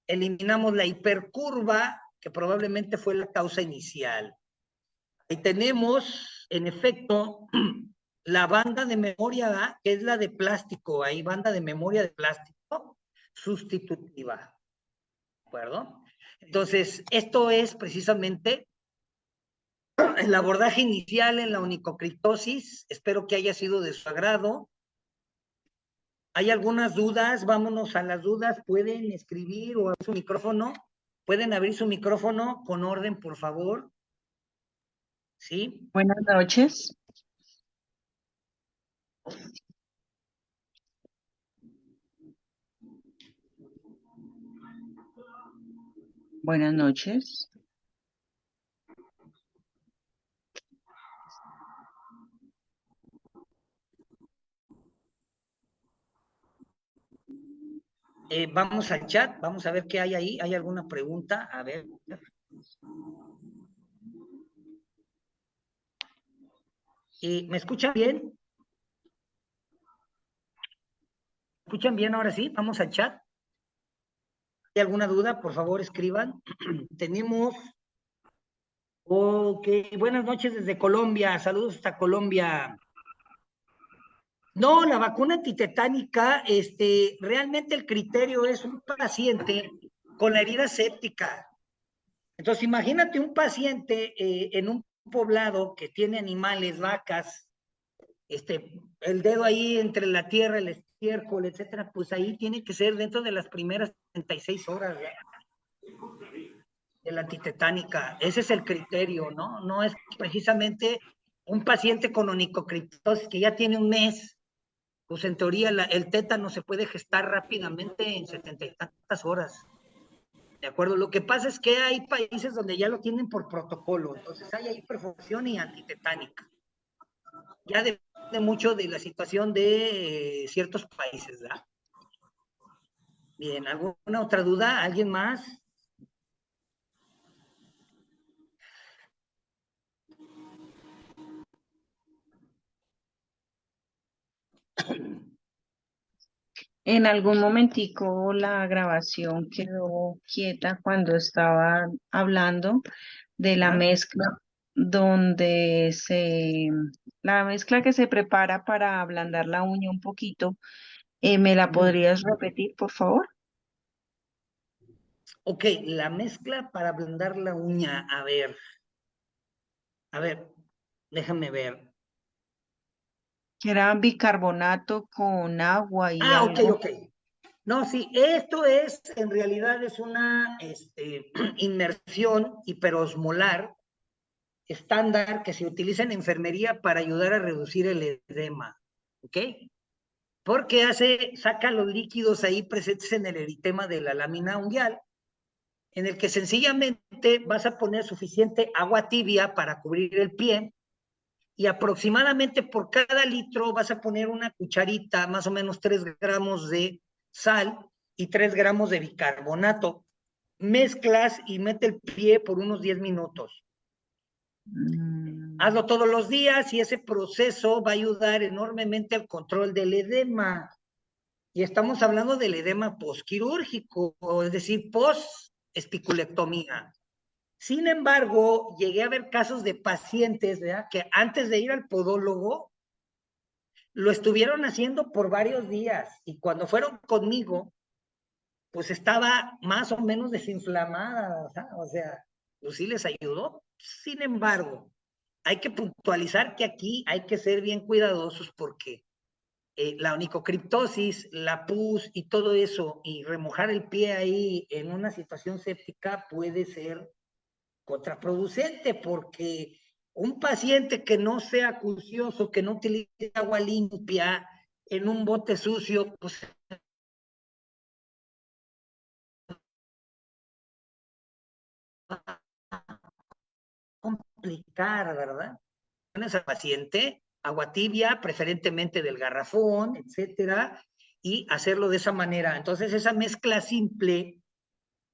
Eliminamos la hipercurva, que probablemente fue la causa inicial. Ahí tenemos, en efecto, la banda de memoria, que es la de plástico, ahí banda de memoria de plástico sustitutiva. ¿De acuerdo? Entonces, esto es precisamente el abordaje inicial en la onicocriptosis. Espero que haya sido de su agrado. ¿Hay algunas dudas? Vámonos a las dudas. ¿Pueden escribir o abrir su micrófono? ¿Pueden abrir su micrófono con orden, por favor? ¿Sí? Buenas noches. Buenas noches. Vamos al chat, vamos a ver qué hay ahí. ¿Hay alguna pregunta? A ver. ¿Me escuchan bien? ¿Me escuchan bien ahora sí? Vamos al chat. ¿Hay alguna duda? Por favor, escriban. Tenemos... Ok, buenas noches desde Colombia. Saludos hasta Colombia. No, la vacuna antitetánica, realmente el criterio es un paciente con la herida séptica. Entonces, imagínate un paciente en un poblado que tiene animales, vacas, el dedo ahí entre la tierra, el estiércol, etcétera, pues ahí tiene que ser dentro de las primeras 36 horas de la antitetánica. Ese es el criterio, ¿no? No es precisamente un paciente con onicocriptosis que ya tiene un mes. Pues en teoría el tétano se puede gestar rápidamente en 70 y tantas horas. ¿De acuerdo? Lo que pasa es que hay países donde ya lo tienen por protocolo, entonces hay ahí perforación y antitetánica. Ya depende mucho de la situación de ciertos países, ¿verdad? Bien, ¿alguna otra duda? ¿Alguien más? En algún momentico la grabación quedó quieta cuando estaba hablando de la mezcla donde la mezcla que se prepara para ablandar la uña un poquito. ¿Me la podrías repetir, por favor? Ok, la mezcla para ablandar la uña, a ver, déjame ver. Que era bicarbonato con agua y Ah, ok, algo. ok. No, sí, esto es, en realidad es una inmersión hiperosmolar estándar que se utiliza en enfermería para ayudar a reducir el edema, ¿ok? Porque saca los líquidos ahí presentes en el eritema de la lámina unguial en el que sencillamente vas a poner suficiente agua tibia para cubrir el pie y aproximadamente por cada litro vas a poner una cucharita, más o menos 3 gramos de sal y 3 gramos de bicarbonato. Mezclas y mete el pie por unos 10 minutos. Hazlo todos los días y ese proceso va a ayudar enormemente al control del edema. Y estamos hablando del edema postquirúrgico, es decir, post-espiculectomía. Sin embargo, llegué a ver casos de pacientes, ¿verdad?, que antes de ir al podólogo lo estuvieron haciendo por varios días y cuando fueron conmigo, pues estaba más o menos desinflamada, o sea, pues sí les ayudó. Sin embargo, hay que puntualizar que aquí hay que ser bien cuidadosos porque la onicocriptosis, la pus y todo eso, y remojar el pie ahí en una situación séptica puede ser contraproducente porque un paciente que no sea acucioso, que no utilice agua limpia en un bote sucio, pues complicar, ¿verdad? Pones al paciente agua tibia, preferentemente del garrafón, etcétera, y hacerlo de esa manera. Entonces, esa mezcla simple,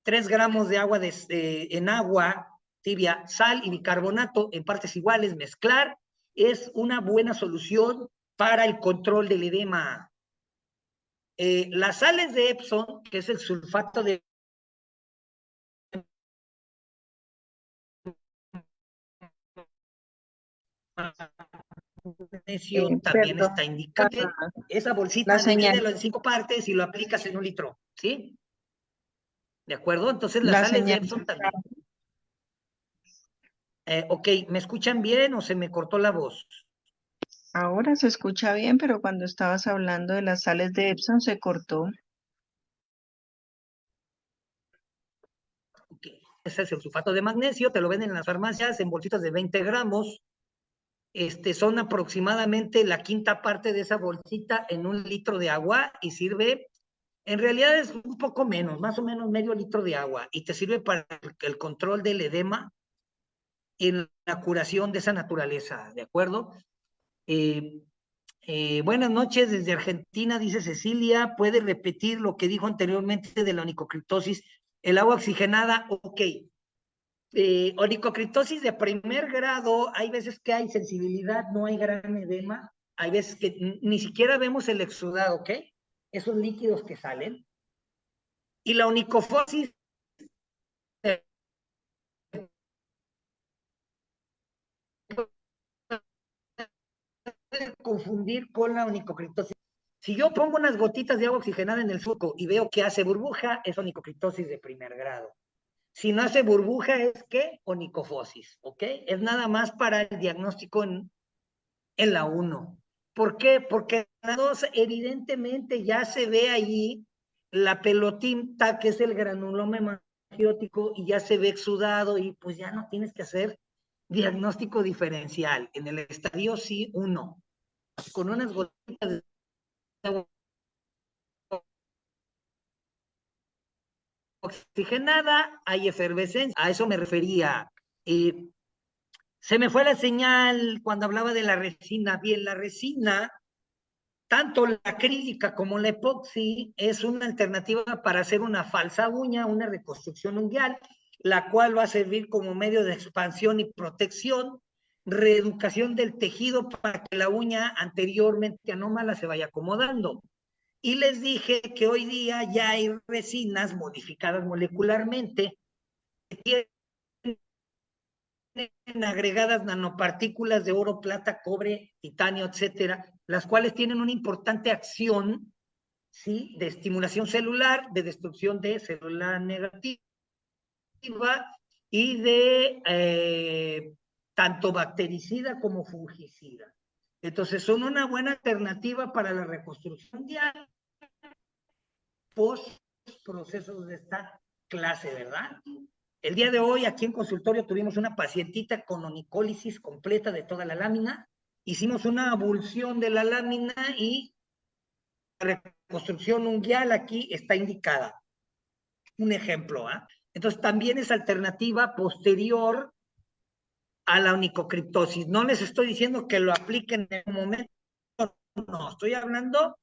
3 gramos de agua en agua tibia, sal y bicarbonato en partes iguales, mezclar, es una buena solución para el control del edema. Las sales de Epsom, que es el sulfato de magnesio, también Perdón, está indicado. Esa bolsita la señal, divídelo en 5 partes y lo aplicas en 1 litro, ¿sí? ¿De acuerdo? Entonces las la sales de señal. Epsom también. Ok, ¿me escuchan bien o se me cortó la voz? Ahora se escucha bien, pero cuando estabas hablando de las sales de Epsom se cortó. Okay. Ese es el sulfato de magnesio, te lo venden en las farmacias en bolsitas de 20 gramos. Son aproximadamente la quinta parte de esa bolsita en 1 litro de agua y sirve, en realidad es un poco menos, más o menos medio litro de agua, y te sirve para el control del edema en la curación de esa naturaleza, ¿de acuerdo? Buenas noches desde Argentina, dice Cecilia. ¿Puede repetir lo que dijo anteriormente de la onicocriptosis? El agua oxigenada, ok. Onicocriptosis de primer grado, hay veces que hay sensibilidad, no hay gran edema, hay veces que ni siquiera vemos el exudado, ¿ok? Esos líquidos que salen. Y la onicofosis confundir con la onicocriptosis. Si yo pongo unas gotitas de agua oxigenada en el surco y veo que hace burbuja, es onicocriptosis de primer grado. Si no hace burbuja, es que onicofosis, ¿ok? Es nada más para el diagnóstico en la 1. ¿Por qué? Porque en la 2 evidentemente ya se ve allí la pelotita, que es el granuloma hematopoyético, y ya se ve exudado y pues ya no tienes que hacer diagnóstico diferencial. En el estadio sí, 1. Con unas gotitas de agua oxigenada hay efervescencia. A eso me refería. Se me fue la señal cuando hablaba de la resina. Bien, la resina, tanto la acrílica como la epoxi, es una alternativa para hacer una falsa uña, una reconstrucción unguial, la cual va a servir como medio de expansión y protección, reeducación del tejido para que la uña anteriormente anómala se vaya acomodando. Y les dije que hoy día ya hay resinas modificadas molecularmente que tienen agregadas nanopartículas de oro, plata, cobre, titanio, etcétera, las cuales tienen una importante acción, ¿sí?, de estimulación celular, de destrucción de célula negativa y de tanto bactericida como fungicida. Entonces son una buena alternativa para la reconstrucción diaria post procesos de esta clase, ¿verdad? El día de hoy aquí en consultorio tuvimos una pacientita con onicólisis completa de toda la lámina. Hicimos una abulsión de la lámina y la reconstrucción unguial aquí está indicada. Un ejemplo, ¿ah? Entonces también es alternativa posterior a la onicocriptosis. No les estoy diciendo que lo apliquen en el momento, no, estoy hablando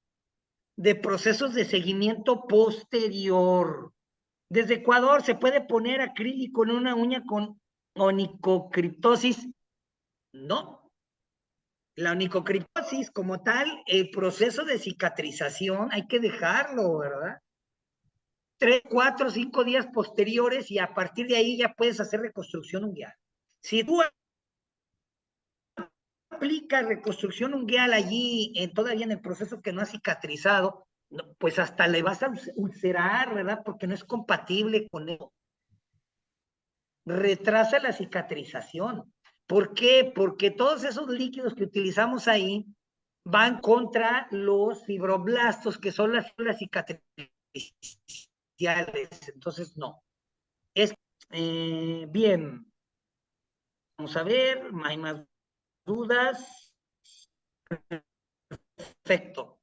de procesos de seguimiento posterior. Desde Ecuador se puede poner acrílico en una uña con onicocriptosis. No. La onicocriptosis como tal, el proceso de cicatrización hay que dejarlo, ¿verdad? 3, 4, 5 días posteriores y a partir de ahí ya puedes hacer reconstrucción ungueal. Si tú aplicas reconstrucción ungueal allí, todavía en el proceso que no ha cicatrizado, pues hasta le vas a ulcerar, ¿verdad? Porque no es compatible con eso. Retrasa la cicatrización. ¿Por qué? Porque todos esos líquidos que utilizamos ahí van contra los fibroblastos, que son las células cicatriciales. Entonces, no. Bien. Vamos a ver, hay más dudas. Perfecto.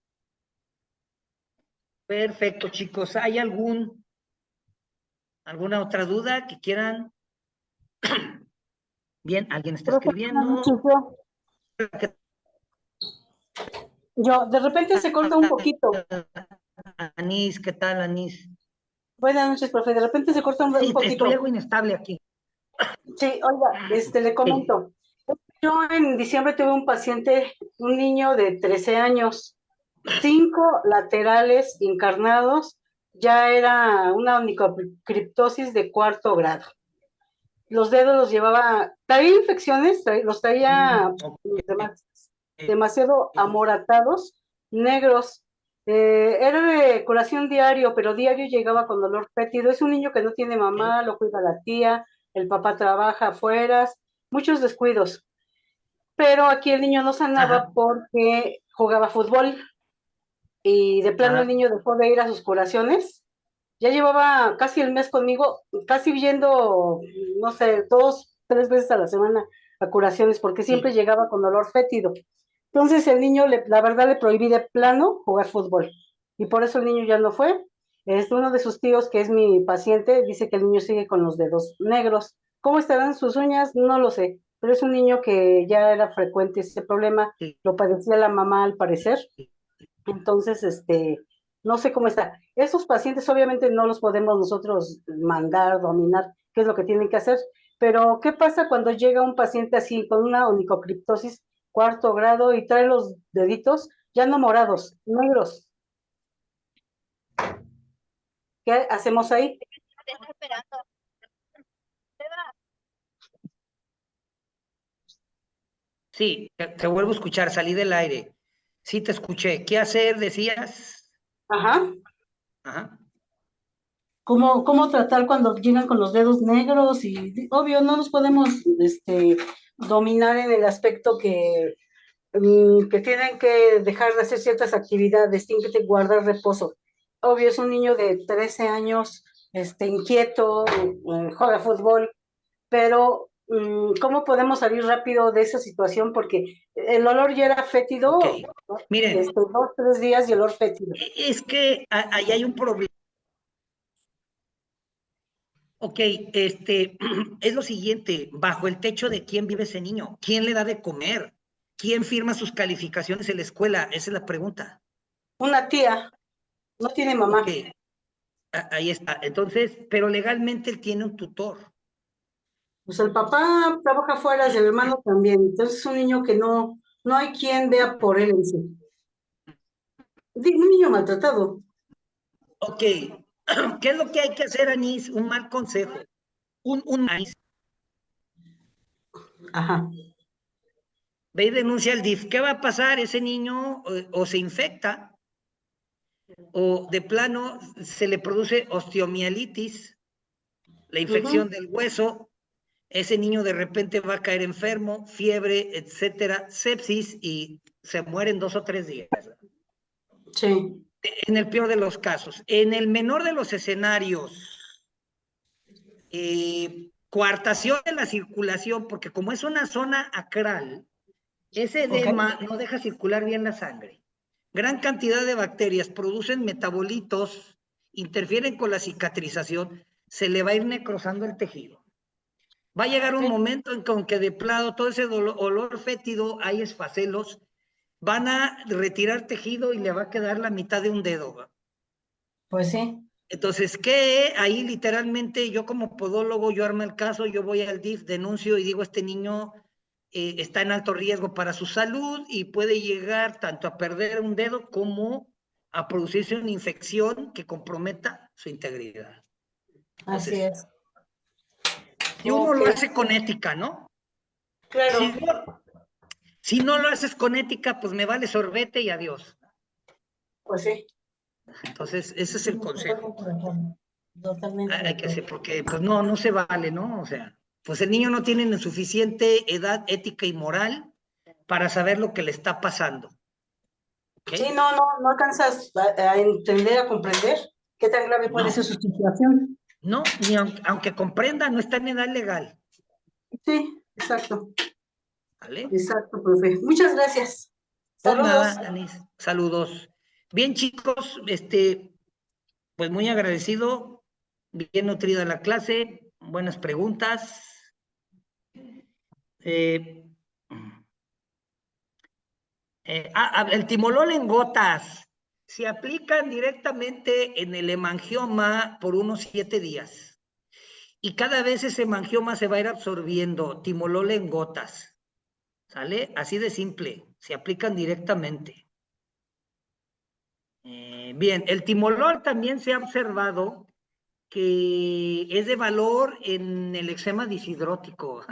Perfecto, chicos. ¿Hay alguna otra duda que quieran? Bien, alguien está escribiendo. Yo, de repente se corta un poquito. Anís, ¿qué tal, Anís? Buenas noches, profe. De repente se corta un Sí, poquito. estoy algo inestable aquí. Sí, oiga, le comento. Yo en diciembre tuve un paciente, un niño de 13 años, 5 laterales encarnados, ya era una onicocriptosis de 4º grado. Los dedos los llevaba, traía infecciones, los traía demasiado amoratados, negros. Era de curación diario, pero diario llegaba con dolor fétido. Es un niño que no tiene mamá, lo cuida la tía, el papá trabaja afuera, muchos descuidos. Pero aquí el niño no sanaba porque jugaba fútbol y de plano el niño dejó de ir a sus curaciones. Ya llevaba casi el mes conmigo, casi yendo, no sé, 2, 3 veces a la semana a curaciones, porque siempre llegaba con dolor fétido. Entonces el niño, la verdad, le prohibí de plano jugar fútbol. Y por eso el niño ya no fue. Uno de sus tíos, que es mi paciente, dice que el niño sigue con los dedos negros. ¿Cómo estarán sus uñas? No lo sé. Pero es un niño que ya era frecuente ese problema. Lo padecía la mamá, al parecer. Entonces, no sé cómo está. Esos pacientes obviamente no los podemos nosotros mandar, dominar, qué es lo que tienen que hacer. Pero, ¿qué pasa cuando llega un paciente así con una onicocriptosis 4º grado y trae los deditos ya no morados, negros? ¿Qué hacemos ahí? Sí, te vuelvo a escuchar, salí del aire. Sí, te escuché. ¿Qué hacer, decías? Ajá. Ajá. ¿Cómo tratar cuando llegan con los dedos negros? Y obvio, no los podemos dominar en el aspecto que tienen que dejar de hacer ciertas actividades, tienen que guardar reposo. Obvio, es un niño de 13 años, inquieto, juega fútbol, pero ¿cómo podemos salir rápido de esa situación? Porque el olor ya era fétido, Okay. Miren, 2, 3 días y olor fétido. Es que ahí hay un problema. Ok, es lo siguiente, bajo el techo de quién vive ese niño, quién le da de comer, quién firma sus calificaciones en la escuela, esa es la pregunta. Una tía, no tiene mamá. Ok, ahí está. Entonces, pero legalmente él tiene un tutor. Pues el papá trabaja afuera y el hermano también. Entonces es un niño que no hay quien vea por él en sí. Un niño maltratado. Ok, ¿qué es lo que hay que hacer, Anís? Un mal consejo. Un maíz. Ajá. Ve y denuncia al DIF. ¿Qué va a pasar? Ese niño o se infecta o de plano se le produce osteomielitis, la infección del hueso. Ese niño de repente va a caer enfermo, fiebre, etcétera, sepsis y se muere en 2 o 3 días. Sí. En el peor de los casos. En el menor de los escenarios, coartación de la circulación, porque como es una zona acral, ese edema no deja circular bien la sangre. Gran cantidad de bacterias producen metabolitos, interfieren con la cicatrización. se le va a ir necrosando el tejido. Va a llegar un momento en que de plano todo ese olor fétido, hay esfacelos, van a retirar tejido y le va a quedar la mitad de un dedo. Pues sí. Entonces, ¿qué? Ahí literalmente yo como podólogo, yo armo el caso, yo voy al DIF, denuncio y digo, este niño está en alto riesgo para su salud y puede llegar tanto a perder un dedo como a producirse una infección que comprometa su integridad. Así Entonces, es. si uno lo Ok. hace con ética, ¿no? Claro, Si no lo haces con ética, pues me vale sorbete y adiós. pues sí. Entonces, ese es el consejo. Totalmente de acuerdo. Totalmente de Hay que hacer, acuerdo. porque pues no se vale, ¿no? O sea, pues el niño no tiene suficiente edad ética y moral para saber lo que le está pasando. ¿Ok? Sí, no alcanzas a entender, a comprender qué tan grave puede No, ser su situación. no, ni aunque comprenda, no está en edad legal. Sí, exacto, ¿Vale? exacto, profe. Muchas gracias. Por Saludos. nada, Anis. Saludos. Bien, chicos, pues muy agradecido, bien nutrida la clase, buenas preguntas. El timolol en gotas se aplican directamente en el hemangioma por unos 7 días. Y cada vez ese hemangioma se va a ir absorbiendo, timolol en gotas. ¿Sale? Así de simple, se aplican directamente. Bien, el timolol también se ha observado que es de valor en el eczema disidrótico.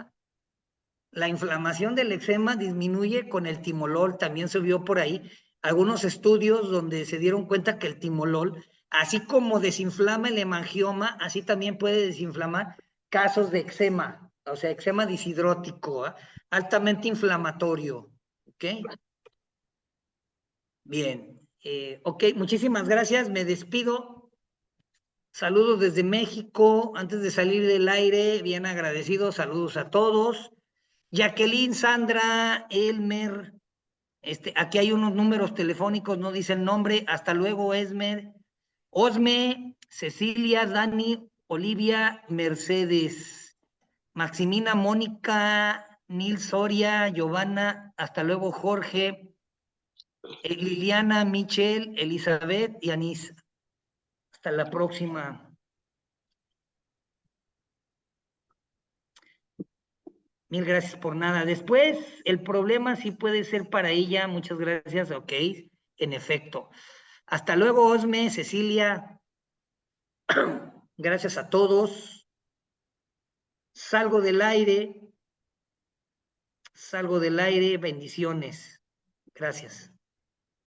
La inflamación del eczema disminuye con el timolol, también se vio por ahí algunos estudios donde se dieron cuenta que el timolol, así como desinflama el hemangioma, así también puede desinflamar casos de eczema, o sea, eczema disidrótico, altamente inflamatorio. ¿Ok? Bien. Ok, muchísimas gracias, me despido. Saludos desde México. Antes de salir del aire, bien agradecido. Saludos a todos. Jacqueline, Sandra, Elmer. Aquí hay unos números telefónicos, no dicen nombre. Hasta luego, Esmer. Osme, Cecilia, Dani, Olivia, Mercedes, Maximina, Mónica, Nil, Soria, Giovanna. Hasta luego, Jorge, Liliana, Michelle, Elizabeth y Anís. Hasta la próxima. Mil gracias por nada. Después, el problema sí puede ser para ella. Muchas gracias. Ok, en efecto. Hasta luego, Osme, Cecilia. Gracias a todos. Salgo del aire. Salgo del aire. Bendiciones. Gracias.